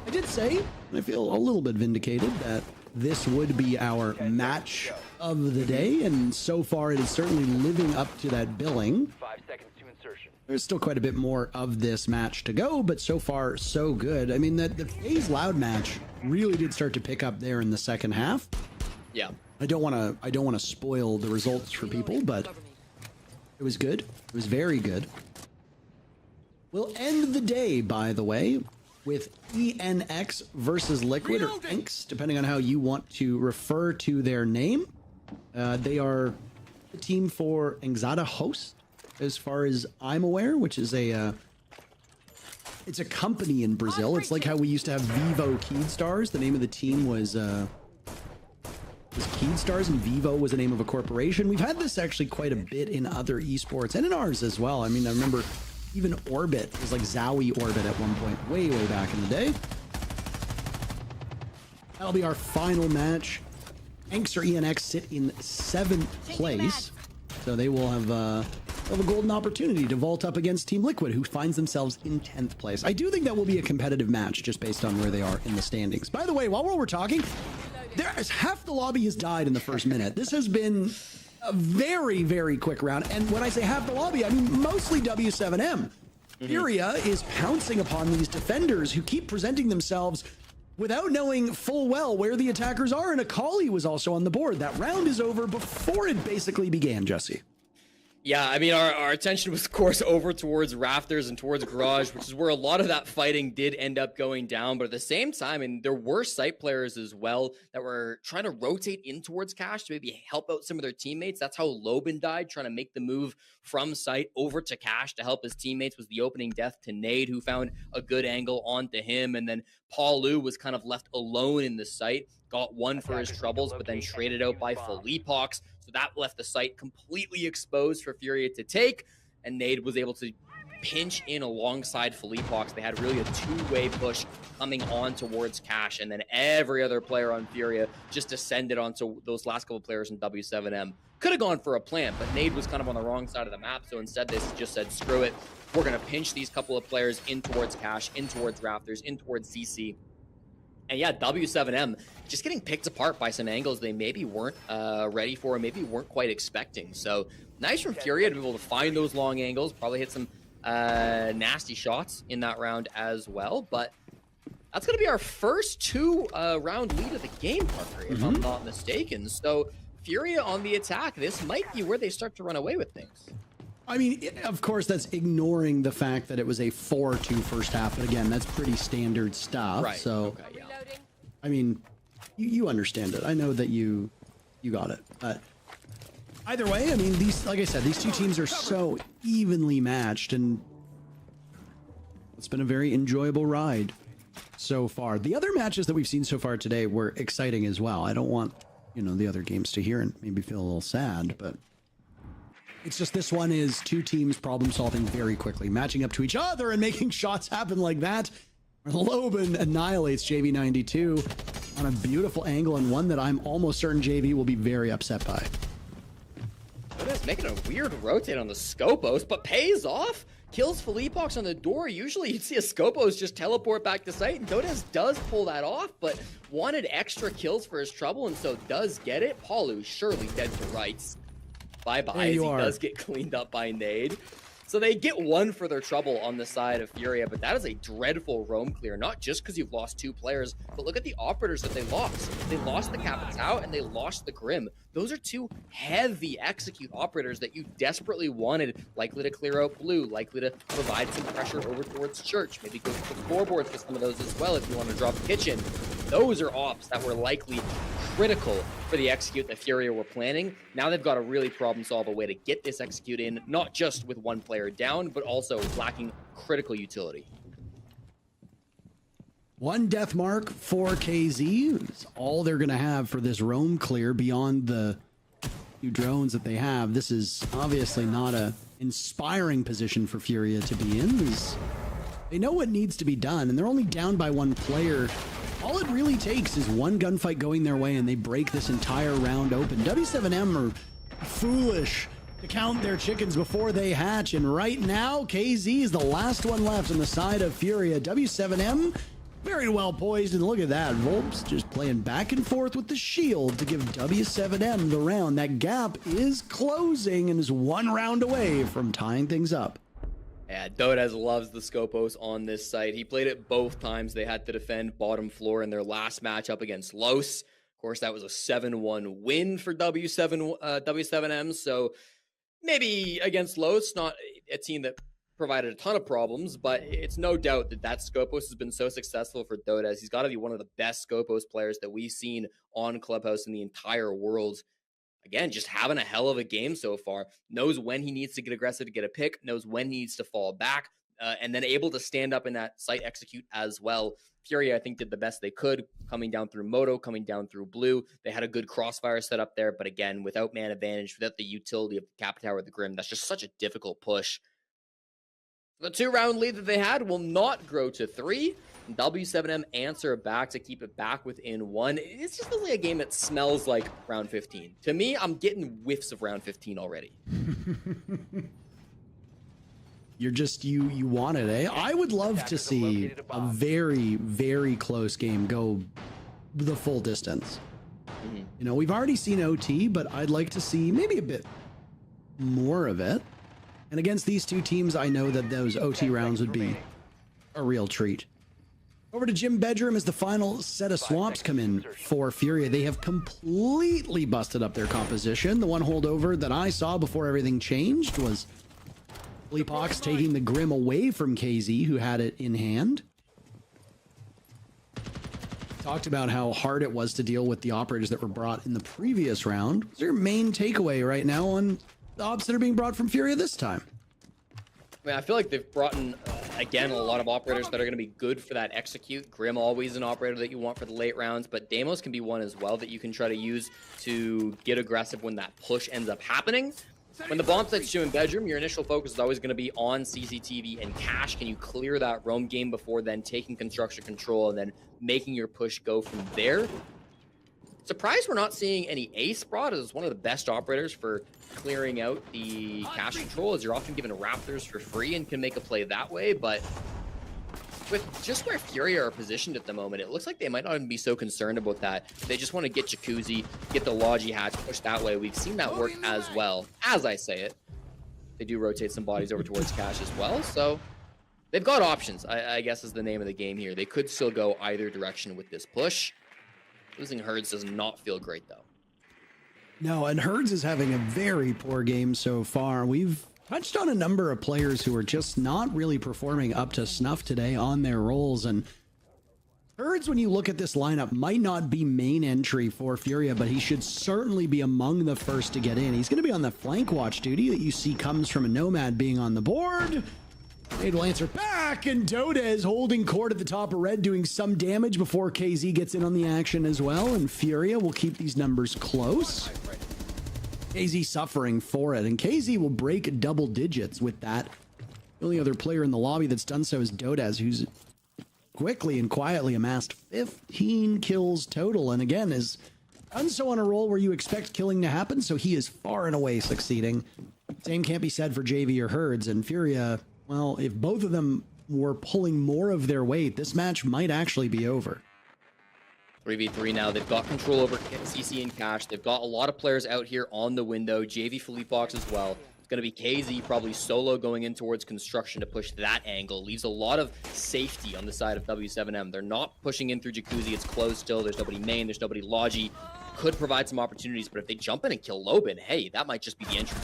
I did say, I feel a little bit vindicated, that this would be our match of the day, and so far it is certainly living up to that billing. 5 seconds to insertion. There's still quite a bit more of this match to go, but so far so good. I mean, the FaZe Loud match really did start to pick up there in the second half. Yeah. I don't want to spoil the results for people, but it was good. It was very good. We'll end the day, by the way, with ENX versus Liquid, or ENX, depending on how you want to refer to their name. They are the team for Anxada Host, as far as I'm aware, which is it's a company in Brazil. It's like how we used to have Vivo Keydstars. The name of the team was Keydstars, and Vivo was the name of a corporation. We've had this actually quite a bit in other esports and in ours as well. I mean, I remember even Orbit was like Zowie Orbit at one point, way back in the day. That'll be our final match. ENX or ENX sit in 7th place, so they will have a golden opportunity to vault up against Team Liquid, who finds themselves in 10th place. I do think that will be a competitive match just based on where they are in the standings. By the way, while we're talking, half the lobby has died in the first minute. This has been a very quick round, and when I say half the lobby, I mean mostly W7M. FURIA is pouncing upon these defenders who keep presenting themselves without knowing full well where the attackers are, and Akali was also on the board. That round is over before it basically began, Jesse. Yeah, I mean, our attention was, of course, over towards Rafters and towards Garage, which is where a lot of that fighting did end up going down. But at the same time, and there were site players as well that were trying to rotate in towards Cash to maybe help out some of their teammates. That's how Loban died, trying to make the move from site over to Cash to help his teammates, was the opening death to Nade, who found a good angle onto him. And then Paulu was kind of left alone in the site, got one for his troubles, but then traded out by Felipox. So that left the site completely exposed for FURIA to take, and Nade was able to pinch in alongside Felipox. They had really a two-way push coming on towards Cash, and then every other player on FURIA just descended onto those last couple players in W7M. Could have gone for a plant, but Nade was kind of on the wrong side of the map, so instead they just said, screw it. We're going to pinch these couple of players in towards Cash, in towards Rafters, in towards CC. And yeah, W7M just getting picked apart by some angles they maybe weren't ready for, or maybe weren't quite expecting. So nice from FURIA to be able to find those long angles, probably hit some nasty shots in that round as well. But that's going to be our first two-round lead of the game, Parker, if I'm not mistaken. So FURIA on the attack. This might be where they start to run away with things. I mean, of course, that's ignoring the fact that it was a 4-2 first half. But again, that's pretty standard stuff. Right. So, okay, yeah. I mean, you understand it. I know that you got it. But either way, I mean, these, like I said, these two teams are so evenly matched, and it's been a very enjoyable ride so far. The other matches that we've seen so far today were exciting as well. I don't want, the other games to hear and maybe feel a little sad, but it's just this one is two teams problem solving very quickly, matching up to each other and making shots happen like that. Loban annihilates JV92 on a beautiful angle, and one that I'm almost certain JV will be very upset by. It is making a weird rotate on the Scopos, but pays off. kills Felipox on the door. Usually you'd see a Scopos just teleport back to site, and Dodez does pull that off, but wanted extra kills for his trouble, and so does get it. Palu surely dead to rights. Bye-bye, as he does get cleaned up by Nade. So they get one for their trouble on the side of Furia, but that is a dreadful roam clear, not just because you've lost 2 players, but look at the operators that they lost. They lost the Capitao and they lost the Grim. Those are 2 heavy execute operators that you desperately wanted, likely to clear out Blue, likely to provide some pressure over towards Church, maybe go to the floorboards for some of those as well if you want to drop Kitchen. Those are ops that were likely critical for the execute that Furia were planning. Now they've got to really problem solve a way to get this execute in, not just with 1 player down, but also lacking critical utility. 1 death mark for KZ is all they're going to have for this roam clear beyond the 2 drones that they have. This is obviously not a inspiring position for Furia to be in. They know what needs to be done, and they're only down by 1 player. All it really takes is 1 gunfight going their way, and they break this entire round open. W7m are foolish to count their chickens before they hatch, and right now, KZ is the last one left on the side of Furia. W7m very well poised, and look at that. Volps just playing back and forth with the shield to give W7m the round. That gap is closing and is 1 round away from tying things up. Yeah, Dodez loves the Scopos on this site. He played it both times they had to defend bottom floor in their last matchup against Los. Of course, that was a 7-1 win for W7M, so maybe against Los, not a team that provided a ton of problems, but it's no doubt that Scopos has been so successful for Dodez. He's got to be one of the best Scopos players that we've seen on Clubhouse in the entire world. Again, just having a hell of a game so far. Knows when he needs to get aggressive to get a pick, knows when he needs to fall back, and then able to stand up in that site execute as well. Furia, I think, did the best they could, coming down through Moto, coming down through Blue. They had a good crossfire set up there, but again, without man advantage, without the utility of the Capitao or the Grim, that's just such a difficult push. The 2-round lead that they had will not grow to 3. W7M answer back to keep it back within 1. It's just really a game that smells like round 15. To me, I'm getting whiffs of round 15 already. You're just, you want it, eh? I would love to see a very, very close game go the full distance. You know, we've already seen OT, but I'd like to see maybe a bit more of it. And against these 2 teams, I know that those OT rounds would be a real treat. Over to Gym Bedroom as the final set of swaps come in for Furia. They have completely busted up their composition. The one holdover that I saw before everything changed was Fleepox taking the Grim away from KZ, who had it in hand. Talked about how hard it was to deal with the operators that were brought in the previous round. What's your main takeaway right now on the ops that are being brought from Furia this time? I mean, I feel like they've brought in, again, a lot of operators that are going to be good for that execute. Grim always an operator that you want for the late rounds, but Deimos can be one as well that you can try to use to get aggressive when that push ends up happening. When the bomb sets you in bedroom, your initial focus is always going to be on CCTV and cash. Can you clear that roam game before then taking construction control and then making your push go from there? Surprised we're not seeing any ace brought as one of the best operators for clearing out the cash control, as you're often given Raptors for free and can make a play that way. But with just where Furia are positioned at the moment, it looks like they might not even be so concerned about that. They just want to get Jacuzzi, get the Logi hatch, push that way. We've seen that work as well. As I say it, they do rotate some bodies over towards cash as well. So they've got options, I guess is the name of the game here. They could still go either direction with this push. Losing Herds does not feel great, though. No, and Herds is having a very poor game so far. We've touched on a number of players who are just not really performing up to snuff today on their roles. And Herds, when you look at this lineup, might not be main entry for Furia, but he should certainly be among the first to get in. He's going to be on the flank watch duty that you see comes from a Nomad being on the board. Nade will answer back, and Dodez holding court at the top of red, doing some damage before KZ gets in on the action as well, and Furia will keep these numbers close. KZ suffering for it, and KZ will break double digits with that. The only other player in the lobby that's done so is Dodez, who's quickly and quietly amassed 15 kills total, and again is done so on a roll where you expect killing to happen, so he is far and away succeeding. Same can't be said for JV or Herds, and Furia well, if both of them were pulling more of their weight, this match might actually be over. 3v3 now. They've got control over CC and Cash. They've got a lot of players out here on the window. JV Philippe Box as well. It's going to be KZ probably solo going in towards construction to push that angle. Leaves a lot of safety on the side of W7M. They're not pushing in through Jacuzzi. It's closed still. There's nobody main. There's nobody Logi. Could provide some opportunities, but if they jump in and kill Lobin, hey, that might just be the entry.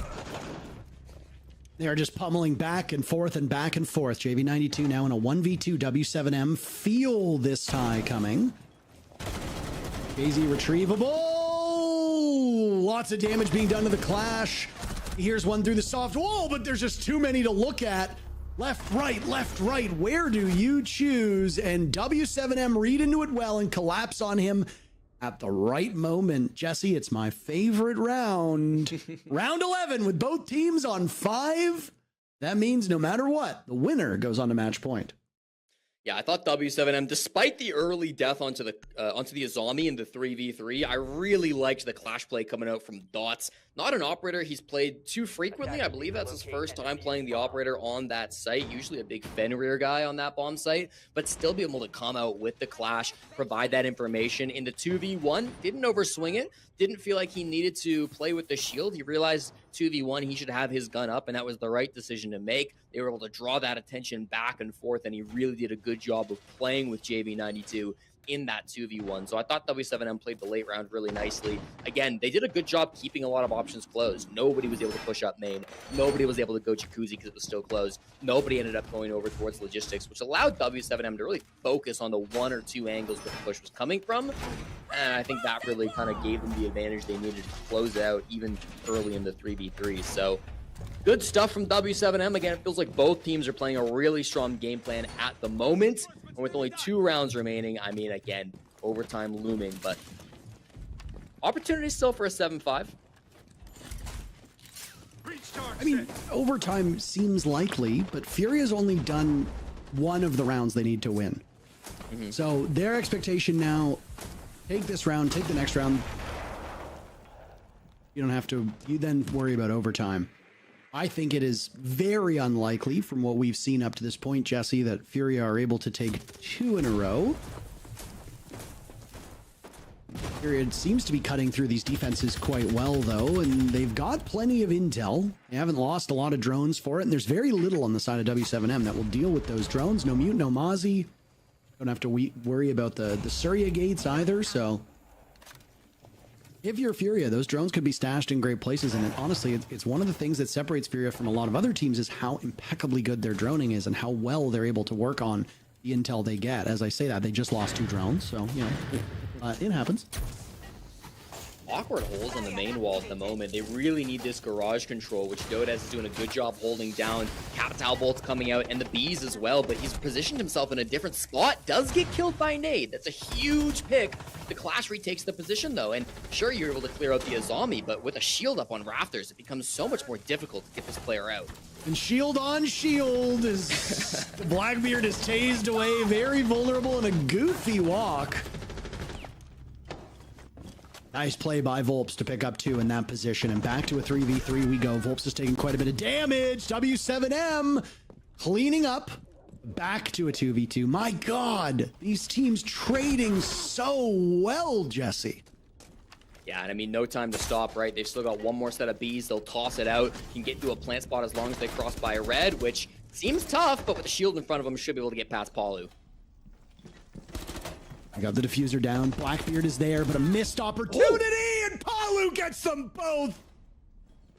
They are just pummeling back and forth and back and forth. JV92 now in a 1v2. W7M feel this tie coming. KZ retrievable. Lots of damage being done to the Clash. Here's one through the soft wall, but there's just too many to look at. Left, right. Where do you choose? And W7M read into it well and collapse on him at the right moment. Jesse, it's my favorite round. Round 11 with both teams on 5. That means no matter what, the winner goes on to match point. Yeah, I thought W7M, despite the early death onto the Azami in the 3v3, I really liked the Clash play coming out from Dots. Not an operator he's played too frequently. I believe that's his first time playing the operator on that site. Usually a big Fenrir guy on that bomb site, but still be able to come out with the Clash, provide that information. In the 2v1, didn't overswing it. Didn't feel like he needed to play with the shield. He realized 2v1, he should have his gun up, and that was the right decision to make. They were able to draw that attention back and forth, and he really did a good job of playing with JV92 in that 2v1. So I thought W7M played the late round really nicely. Again, they did a good job keeping a lot of options closed. Nobody was able to push up main. Nobody was able to go Jacuzzi because it was still closed. Nobody ended up going over towards logistics, which allowed W7M to really focus on the 1 or 2 angles where the push was coming from. And I think that really kind of gave them the advantage they needed to close out even early in the 3v3. So good stuff from W7M. Again, it feels like both teams are playing a really strong game plan at the moment. And with only 2 rounds remaining, I mean, again, overtime looming, but opportunity still for a 7-5. I mean, overtime seems likely, but FURIA's only done 1 of the rounds they need to win. So their expectation now, take this round, take the next round. You don't have to, you then worry about overtime. I think it is very unlikely from what we've seen up to this point, Jesse, that FURIA are able to take 2 in a row. FURIA seems to be cutting through these defenses quite well, though, and they've got plenty of intel. They haven't lost a lot of drones for it, and there's very little on the side of W7M that will deal with those drones. No Mute, no Mozzie. Don't have to worry about the Surya gates either, so if you're FURIA, those drones could be stashed in great places, and honestly, it's one of the things that separates FURIA from a lot of other teams is how impeccably good their droning is and how well they're able to work on the intel they get. As I say that, they just lost 2 drones, so, you know, it happens. Awkward holes on the main wall at the moment. They really need this garage control, which Dodez is doing a good job holding down. Capital Bolt's coming out, and the bees as well, but he's positioned himself in a different spot. Does get killed by nade. That's a huge pick. The Clash retakes the position, though, and sure, you're able to clear out the Azami, but with a shield up on rafters, it becomes so much more difficult to get this player out. And shield on shield is Blackbeard is tased away, very vulnerable in a goofy walk. Nice play by Volps to pick up 2 in that position, and back to a 3v3 we go. Volps is taking quite a bit of damage. W7M cleaning up. Back to a 2v2. My God, these teams trading so well, Jesse. Yeah, and I mean, no time to stop, right? They've still got 1 more set of bees. They'll toss it out. Can get to a plant spot as long as they cross by a red, which seems tough, but with the shield in front of them, should be able to get past Palu. I got the diffuser down. Blackbeard is there, but a missed opportunity, and Palu gets them both.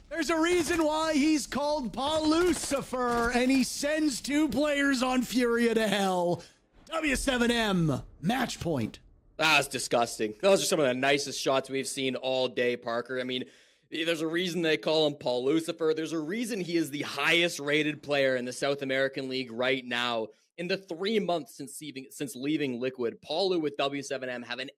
There's a reason why he's called Palucifer, and he sends 2 players on FURIA to hell. W7M, match point. That was disgusting. Those are some of the nicest shots we've seen all day, Parker. I mean, there's a reason they call him Palucifer. There's a reason he is the highest rated player in the South American League right now. In the 3 months since leaving Liquid, Palu with W7M have an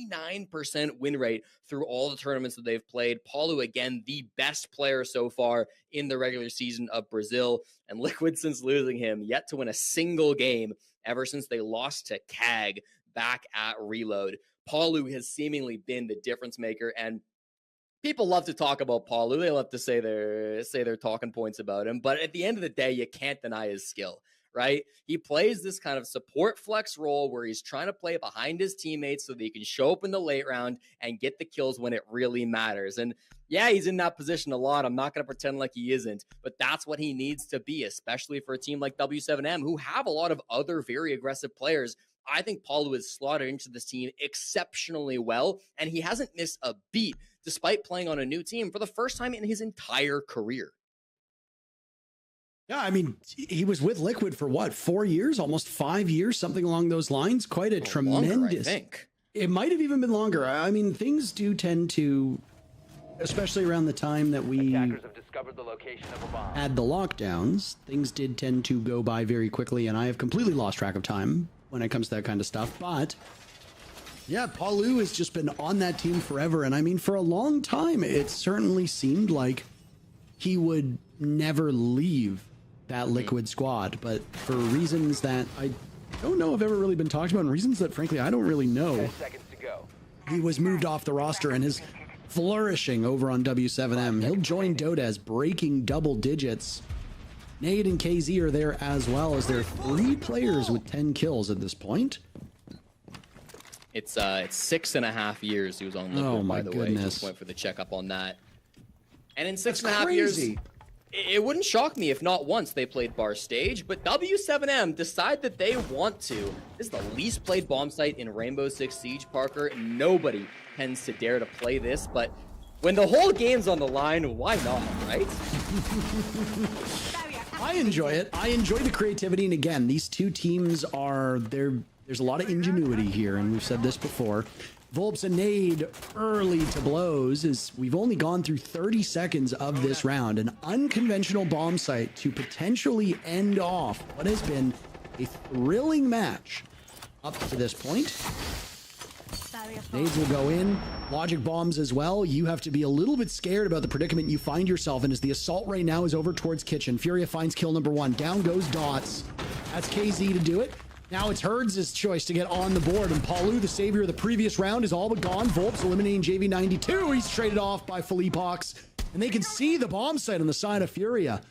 89% win rate through all the tournaments that they've played. Palu, again, the best player so far in the regular season of Brazil. And Liquid, since losing him, yet to win a single game ever since they lost to CAG back at Reload. Palu has seemingly been the difference maker. And people love to talk about Paulu. They love to say their talking points about him. But at the end of the day, you can't deny his skill, right? He plays this kind of support flex role where he's trying to play behind his teammates so that he can show up in the late round and get the kills when it really matters. And yeah, he's in that position a lot. I'm not going to pretend like he isn't, but that's what he needs to be, especially for a team like W7M, who have a lot of other very aggressive players. I think Paulu is slotted into this team exceptionally well, and he hasn't missed a beat despite playing on a new team for the first time in his entire career. Yeah, I mean, he was with Liquid for what, 4 years, almost 5 years, something along those lines. Quite a tremendous. Longer, I think. It might have even been longer. I mean, things do tend to, especially around the time that we Attackers have discovered the location of a bomb. had the lockdowns, things did tend to go by very quickly, and I have completely lost track of time when it comes to that kind of stuff. But yeah, Paulu has just been on that team forever, and I mean, for a long time, it certainly seemed like he would never leave that Liquid squad, but for reasons that I don't know have ever really been talked about, and reasons that frankly I don't really know, 10 seconds to go. he was moved off the roster and is flourishing over on W7M. He'll join Dodez, breaking double digits. Nade and KZ are there as well, as there are 3 players with 10 kills at this point. It's 6.5 years he was on Liquid, Oh my by the way. goodness. Just went for the checkup on that. And in That's 6.5 years, crazy. it wouldn't shock me if not once they played Bar Stage, but W7M decide that they want to. This is the least played bomb site in Rainbow Six Siege, Parker. Nobody tends to dare to play this, but when the whole game's on the line, why not, right? I enjoy it. I enjoy the creativity, and again, these two teams are there. There's a lot of ingenuity here, and we've said this before. Volps and Nade early to blows, as we've only gone through 30 seconds of this round. An unconventional bomb site to potentially end off what has been a thrilling match up to this point. Nades will go in, logic bombs as well. You have to be a little bit scared about the predicament you find yourself in, as the assault right now is over towards Kitchen. FURIA finds kill number 1. Down goes Dots. That's KZ to do it. Now it's Herds' choice to get on the board, and Paulu, the savior of the previous round, is all but gone. Volps eliminating JV92. He's traded off by Philippe Hawks, and they can see the bomb site on the side of FURIA.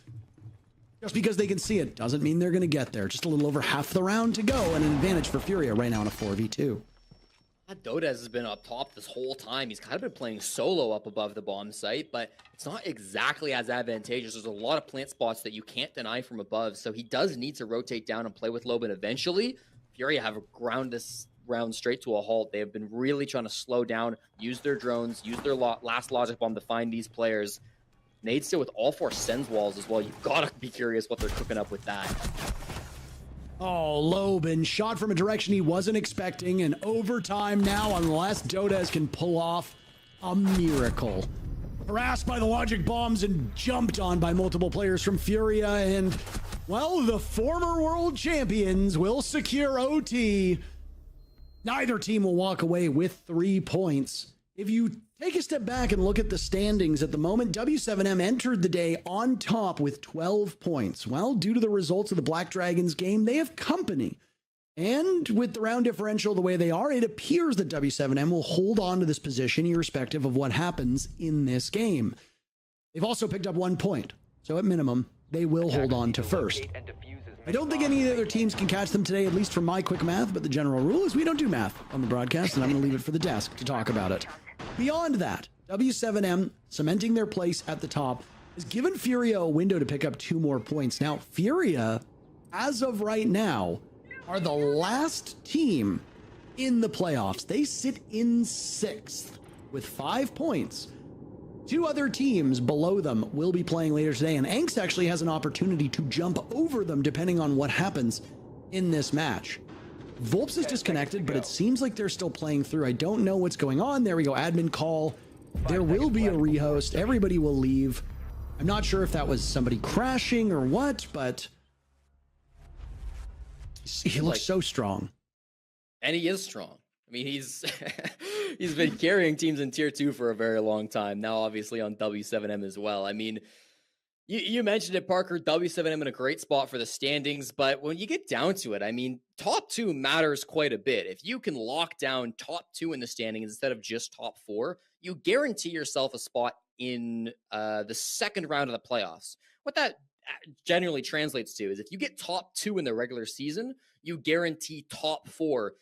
Just because they can see it doesn't mean they're going to get there. Just a little over half the round to go, and an advantage for FURIA right now in a 4v2. Dodez has been up top this whole time. He's kind of been playing solo up above the bomb site, but it's not exactly as advantageous. There's a lot of plant spots that you can't deny from above, so he does need to rotate down and play with Loban eventually. FURIA have ground this round straight to a halt. They have been really trying to slow down, use their drones, use their last logic bomb to find these players. Nade still with all 4 sends walls as well. You've got to be curious what they're cooking up with that. Oh, Loban shot from a direction he wasn't expecting, and overtime now unless Dodez can pull off a miracle. Harassed by the logic bombs and jumped on by multiple players from FURIA, and, well, the former world champions will secure OT. Neither team will walk away with 3 points. If you take a step back and look at the standings at the moment, W7M entered the day on top with 12 points. Well, due to the results of the Black Dragons game, they have company. And with the round differential the way they are, it appears that W7M will hold on to this position irrespective of what happens in this game. They've also picked up 1 point, so at minimum, they will hold on to first. I don't think any of the other teams can catch them today, at least from my quick math, but the general rule is we don't do math on the broadcast, and I'm going to leave it for the desk to talk about it. Beyond that, W7M, cementing their place at the top, has given FURIA a window to pick up 2 more points. Now, FURIA, as of right now, are the last team in the playoffs. They sit in 6th with 5 points. 2 other teams below them will be playing later today, and Angst actually has an opportunity to jump over them depending on what happens in this match. Volps is disconnected, but it seems like they're still playing through. I don't know what's going on. There we go, admin call. There will be a rehost. Everybody will leave. I'm not sure if that was somebody crashing or what, but he looks so strong. And he is strong. I mean, he's he's been carrying teams in tier 2 for a very long time. Now, obviously on W7M as well. I mean, You mentioned it, Parker. W7M in a great spot for the standings, but when you get down to it, I mean, top 2 matters quite a bit. If you can lock down top 2 in the standings instead of just top 4, you guarantee yourself a spot in the second round of the playoffs. What that generally translates to is if you get top 2 in the regular season, you guarantee top 4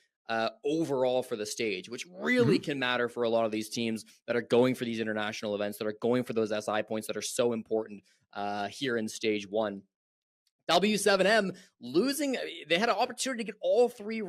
overall for the stage, which really can matter for a lot of these teams that are going for these international events, that are going for those SI points that are so important here in stage 1. W7M losing, they had an opportunity to get all 3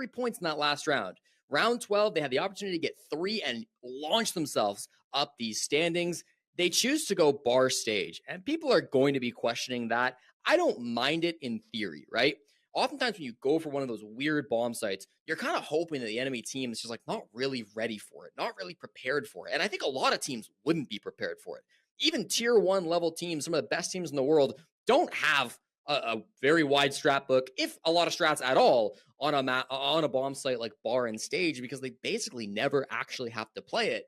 points in that last round. Round 12, they had the opportunity to get 3 and launch themselves up these standings. They choose to go bar stage, and people are going to be questioning that. I don't mind it in theory, right? Oftentimes when you go for one of those weird bomb sites, you're kind of hoping that the enemy team is just like not really ready for it, not really prepared for it. And I think a lot of teams wouldn't be prepared for it. Even tier 1 level teams, some of the best teams in the world, don't have a very wide strat book, if a lot of strats at all, on a bomb site like bar and stage, because they basically never actually have to play it.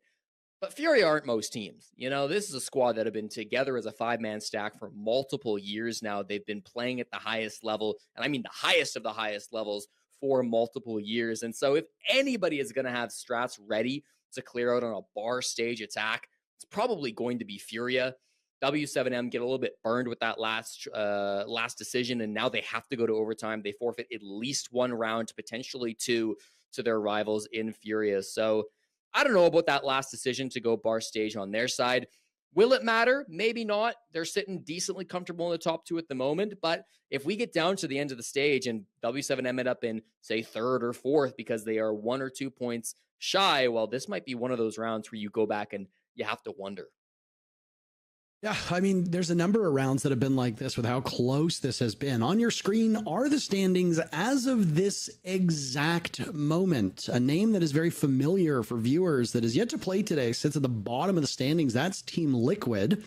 But FURIA aren't most teams. You know, this is a squad that have been together as a 5-man stack for multiple years now. They've been playing at the highest level, and I mean the highest of the highest levels, for multiple years. And so if anybody is going to have strats ready to clear out on a bar stage attack, it's probably going to be FURIA. W7M get a little bit burned with that last decision, and now they have to go to overtime. They forfeit at least 1 round, potentially 2, to their rivals in FURIA. So I don't know about that last decision to go bar stage on their side. Will it matter? Maybe not. They're sitting decently comfortable in the top 2 at the moment. But if we get down to the end of the stage and W7M end up in, say, 3rd or 4th because they are 1 or 2 points shy, well, this might be one of those rounds where you go back and you have to wonder. Yeah, I mean, there's a number of rounds that have been like this with how close this has been. On your screen are the standings as of this exact moment. A name that is very familiar for viewers that is yet to play today sits at the bottom of the standings. That's Team Liquid.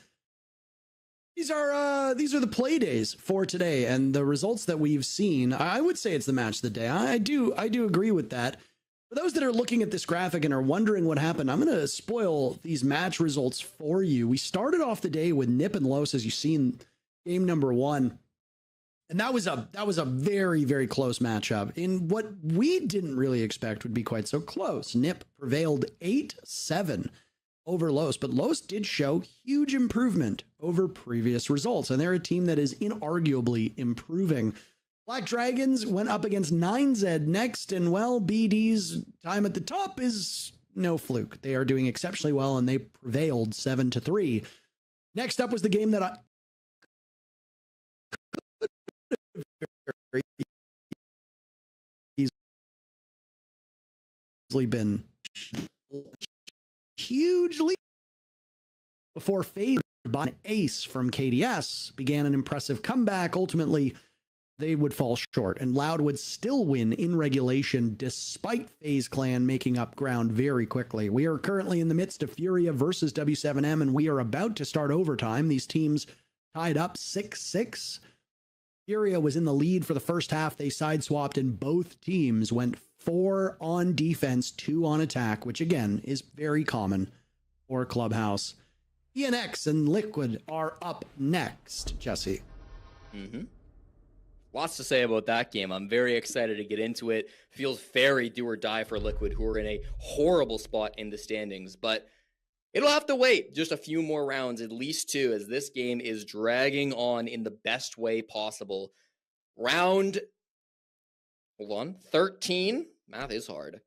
These are the play days for today, and the results that we've seen, I would say it's the match of the day. I do agree with that. For those that are looking at this graphic and are wondering what happened, I'm going to spoil these match results for you. We started off the day with Nip and Los, as you see in game number 1. And that was a very, very close matchup in what we didn't really expect would be quite so close. Nip prevailed 8-7 over Los, but Los did show huge improvement over previous results. And they're a team that is inarguably improving. Black Dragons went up against 9Z next, and well, BD's time at the top is no fluke. They are doing exceptionally well, and they prevailed 7-3. Next up was the game that I easily been hugely before FaZe by an ace from KDS began an impressive comeback. Ultimately, they would fall short, and Loud would still win in regulation despite FaZe Clan making up ground very quickly. We are currently in the midst of FURIA versus W7M, and we are about to start overtime. These teams tied up 6-6. FURIA was in the lead for the first half. They side-swapped, and both teams went 4 on defense, 2 on attack, which again is very common for Clubhouse. ENX and Liquid are up next, Jesse. Lots to say about that game. I'm very excited to get into it. Feels very do or die for Liquid, who are in a horrible spot in the standings. But it'll have to wait just a few more rounds, at least 2, as this game is dragging on in the best way possible. Round, hold on, 13. Math is hard.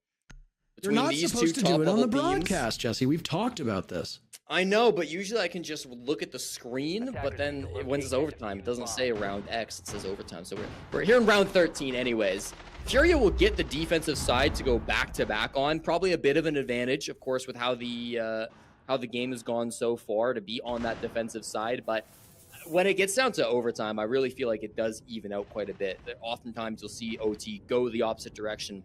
You're not supposed to do it on the broadcast, Jesse. We've talked about this. I know, but usually I can just look at the screen, but then when it's overtime, it doesn't say round X, it says overtime. So we're here in round 13 anyways. FURIA will get the defensive side to go back-to-back on. Probably a bit of an advantage, of course, with how the game has gone so far to be on that defensive side. But when it gets down to overtime, I really feel like it does even out quite a bit. Oftentimes you'll see OT go the opposite direction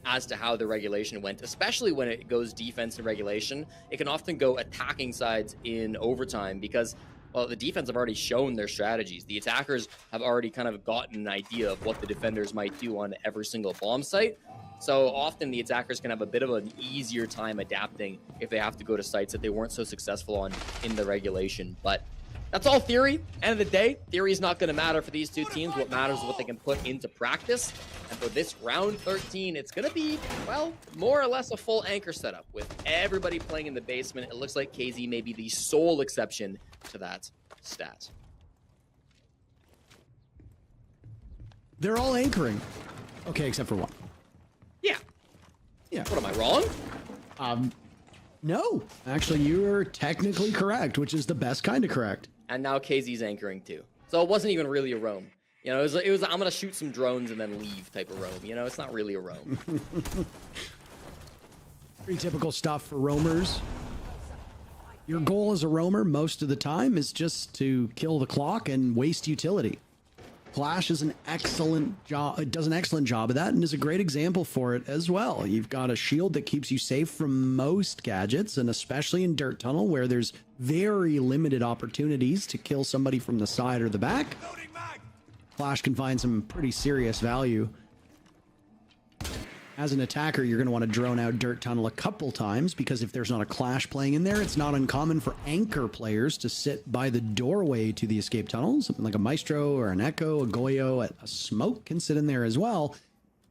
as to how the regulation went, especially when it goes defense and regulation. It can often go attacking sides in overtime because, well, the defense have already shown their strategies. The attackers have already kind of gotten an idea of what the defenders might do on every single bomb site. So often the attackers can have a bit of an easier time adapting if they have to go to sites that they weren't so successful on in the regulation. But That's all theory. End of the day, theory is not going to matter for these two teams. What matters is what they can put into practice. And for this round 13, it's going to be, well, more or less a full anchor setup with everybody playing in the basement. It looks like KZ may be the sole exception to that stat. They're all anchoring. Okay, except for one. Yeah. Yeah. What, am I wrong? No. Actually, you're technically correct, which is the best kind of correct. And now KZ's anchoring too. So it wasn't even really a roam. You know, it was I'm going to shoot some drones and then leave type of roam. You know, it's not really a roam. Pretty typical stuff for roamers. Your goal as a roamer most of the time is just to kill the clock and waste utility. Clash is an excellent job. It does an excellent job of that and is a great example for it as well. You've got a shield that keeps you safe from most gadgets, and especially in Dirt Tunnel where there's very limited opportunities to kill somebody from the side or the back. Clash can find some pretty serious value. As an attacker, you're going to want to drone out Dirt Tunnel a couple times, because if there's not a Clash playing in there, it's not uncommon for anchor players to sit by the doorway to the escape tunnel. Something like a Maestro or an Echo, a Goyo, a Smoke can sit in there as well.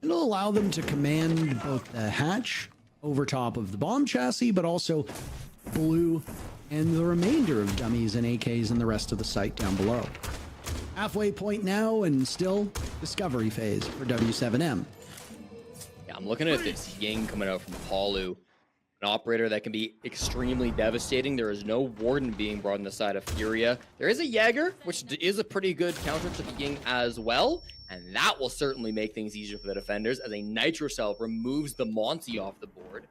It'll allow them to command both the hatch over top of the bomb chassis, but also Blue and the remainder of dummies and AKs and the rest of the site down below. Halfway point now, and still discovery phase for w7m. I'm looking at this Ying coming out from Palu, an operator that can be extremely devastating. There is no Warden being brought on the side of Furia. There is a Jaeger, which is a pretty good counter to the Ying as well, and that will certainly make things easier for the defenders as a Nitro Cell removes the Monty off the board.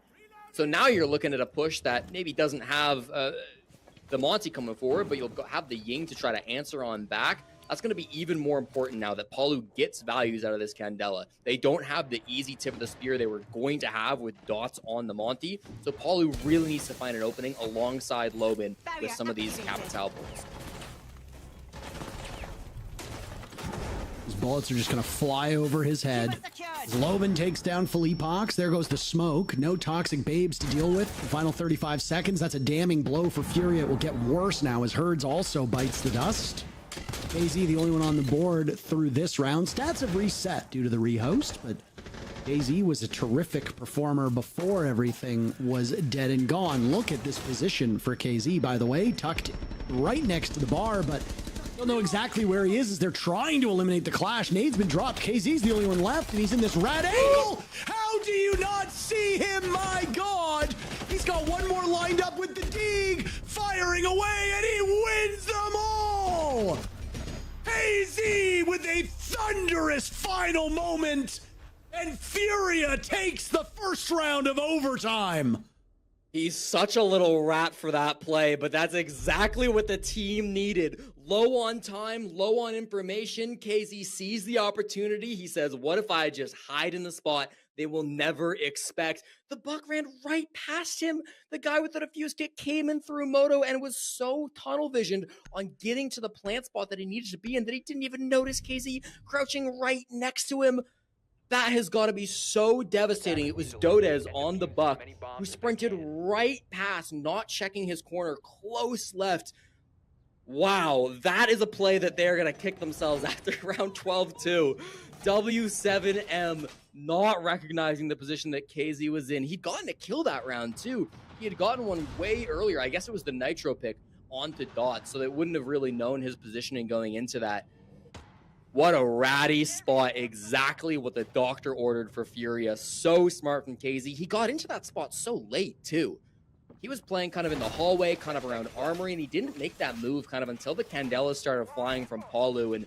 So now you're looking at a push that maybe doesn't have the Monty coming forward, but you'll have the Ying to try to answer on back. That's going to be even more important now that Palu gets values out of this Candela. They don't have the easy tip of the spear they were going to have with dots on the Monty. So Palu really needs to find an opening alongside Lobin with some of these Capital bullets. His bullets are just going to fly over his head. As Lobin takes down Philippox, there goes the smoke. No toxic babes to deal with. The final 35 seconds, that's a damning blow for Furia. It will get worse now as Herds also bites the dust. KZ, the only one on the board through this round. Stats have reset due to the rehost, but KZ was a terrific performer before everything was dead and gone. Look at this position for KZ, by the way, tucked right next to the bar, but don't know exactly where he is as they're trying to eliminate the Clash. Nade's been dropped. KZ's the only one left, and he's in this rad angle. How do you not see him? My God! He's got one more lined up with the Deeg, firing away, and he wins them all! KZ with a thunderous final moment, and Furia takes the first round of overtime. He's such a little rat for that play, but that's exactly what the team needed. Low on time, low on information. KZ sees the opportunity. He says, what if I just hide in the spot they will never expect? The buck ran right past him. The guy with the defuse kit came in through Moto and was so tunnel visioned on getting to the plant spot that he needed to be in that he didn't even notice KZ crouching right next to him. That has got to be so devastating. It was Dodez on the buck who sprinted right past, not checking his corner, close left. Wow, that is a play that they're going to kick themselves after round 12-2. w7m not recognizing the position that KZ was in. He'd gotten a kill that round too. He had gotten one way earlier. I guess it was the Nitro pick onto Dot, so they wouldn't have really known his positioning going into that. What a ratty spot. Exactly what the doctor ordered for Furia. So smart from KZ. He got into that spot so late, too. He was playing kind of in the hallway, kind of around Armory, and he didn't make that move kind of until the Candelas started flying from Palu and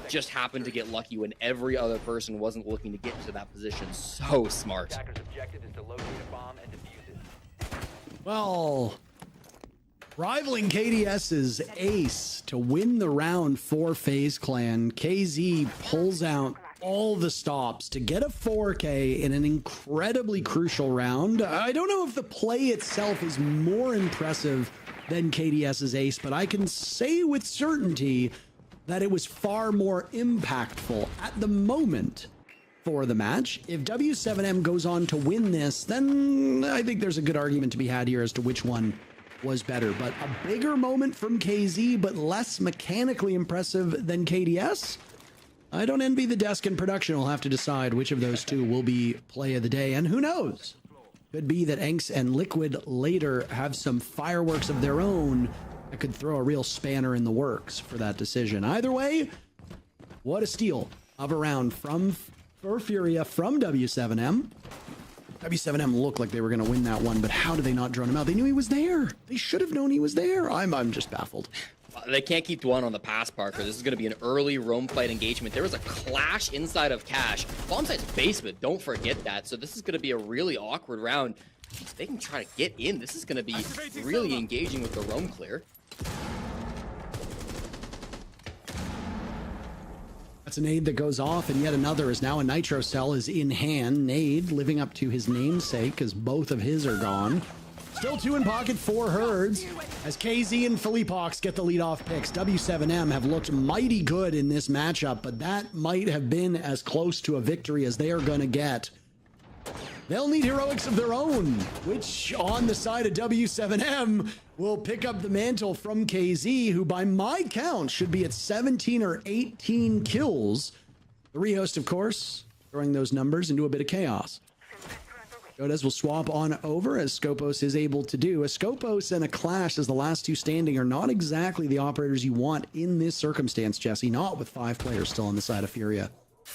just happened to get lucky when every other person wasn't looking to get into that position. So smart. Attacker's objective is to locate a bomb and defuse it. Well, rivaling KDS's ace to win the round for FaZe Clan, KZ pulls out all the stops to get a 4K in an incredibly crucial round. I don't know if the play itself is more impressive than KDS's ace, but I can say with certainty that it was far more impactful at the moment for the match. If w7m goes on to win this, then I think there's a good argument to be had here as to which one was better, but a bigger moment from KZ, but less mechanically impressive than KDS. I don't envy the desk in production. We'll have to decide which of those two will be play of the day, and who knows? Could be that Enks and Liquid later have some fireworks of their own that could throw a real spanner in the works for that decision. Either way, what a steal of a round for FURIA from w7m. W7m looked like they were going to win that one, but how did they not drone him out? They knew he was there. They should have known he was there. I'm just baffled. They can't keep dwelling on the pass, Parker. This is going to be an early roam fight engagement. There was a clash inside of Cash. Bombsight's basement, don't forget that. So this is going to be a really awkward round. If they can try to get in, this is going to be really engaging with the roam clear. That's a nade that goes off, and yet another is now a nitro cell is in hand. Nade living up to his namesake because both of his are gone. Still two in pocket for Herds as KZ and Philippox get the leadoff picks. W7M have looked mighty good in this matchup, but that might have been as close to a victory as they are going to get. They'll need heroics of their own, which on the side of W7M will pick up the mantle from KZ, who by my count should be at 17 or 18 kills. The rehost, of course, throwing those numbers into a bit of chaos. Jodes will swap on over as Scopos is able to do. A Scopos and a Clash as the last two standing are not exactly the operators you want in this circumstance, Jesse, not with 5 players still on the side of FURIA.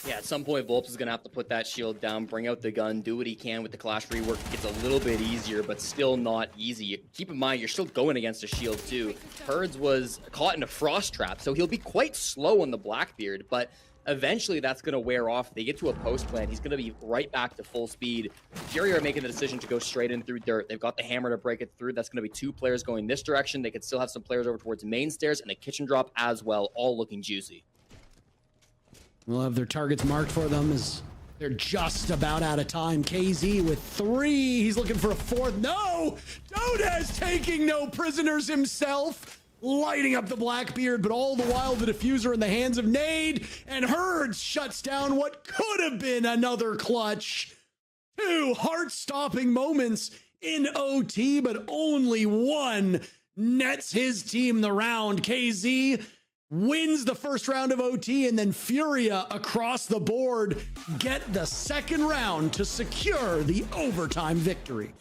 Yeah, at some point, Volps is going to have to put that shield down, bring out the gun, do what he can with the Clash rework. It gets a little bit easier, but still not easy. Keep in mind, you're still going against a shield, too. Herds was caught in a frost trap, so he'll be quite slow on the Blackbeard, but eventually that's going to wear off. They get to a post plant. He's going to be right back to full speed. FURIA are making the decision to go straight in through dirt. They've got the hammer to break it through. That's going to be 2 players going this direction. They could still have some players over towards main stairs and a kitchen drop as well, all looking juicy. We'll have their targets marked for them as they're just about out of time. KZ with 3. He's looking for a 4th. No! Jodes taking no prisoners himself. Lighting up the Blackbeard, but all the while the diffuser in the hands of Nade, and Herds shuts down what could have been another clutch. 2 heart-stopping moments in OT, but only one nets his team the round. KZ wins the first round of OT, and then FURIA across the board get the second round to secure the overtime victory.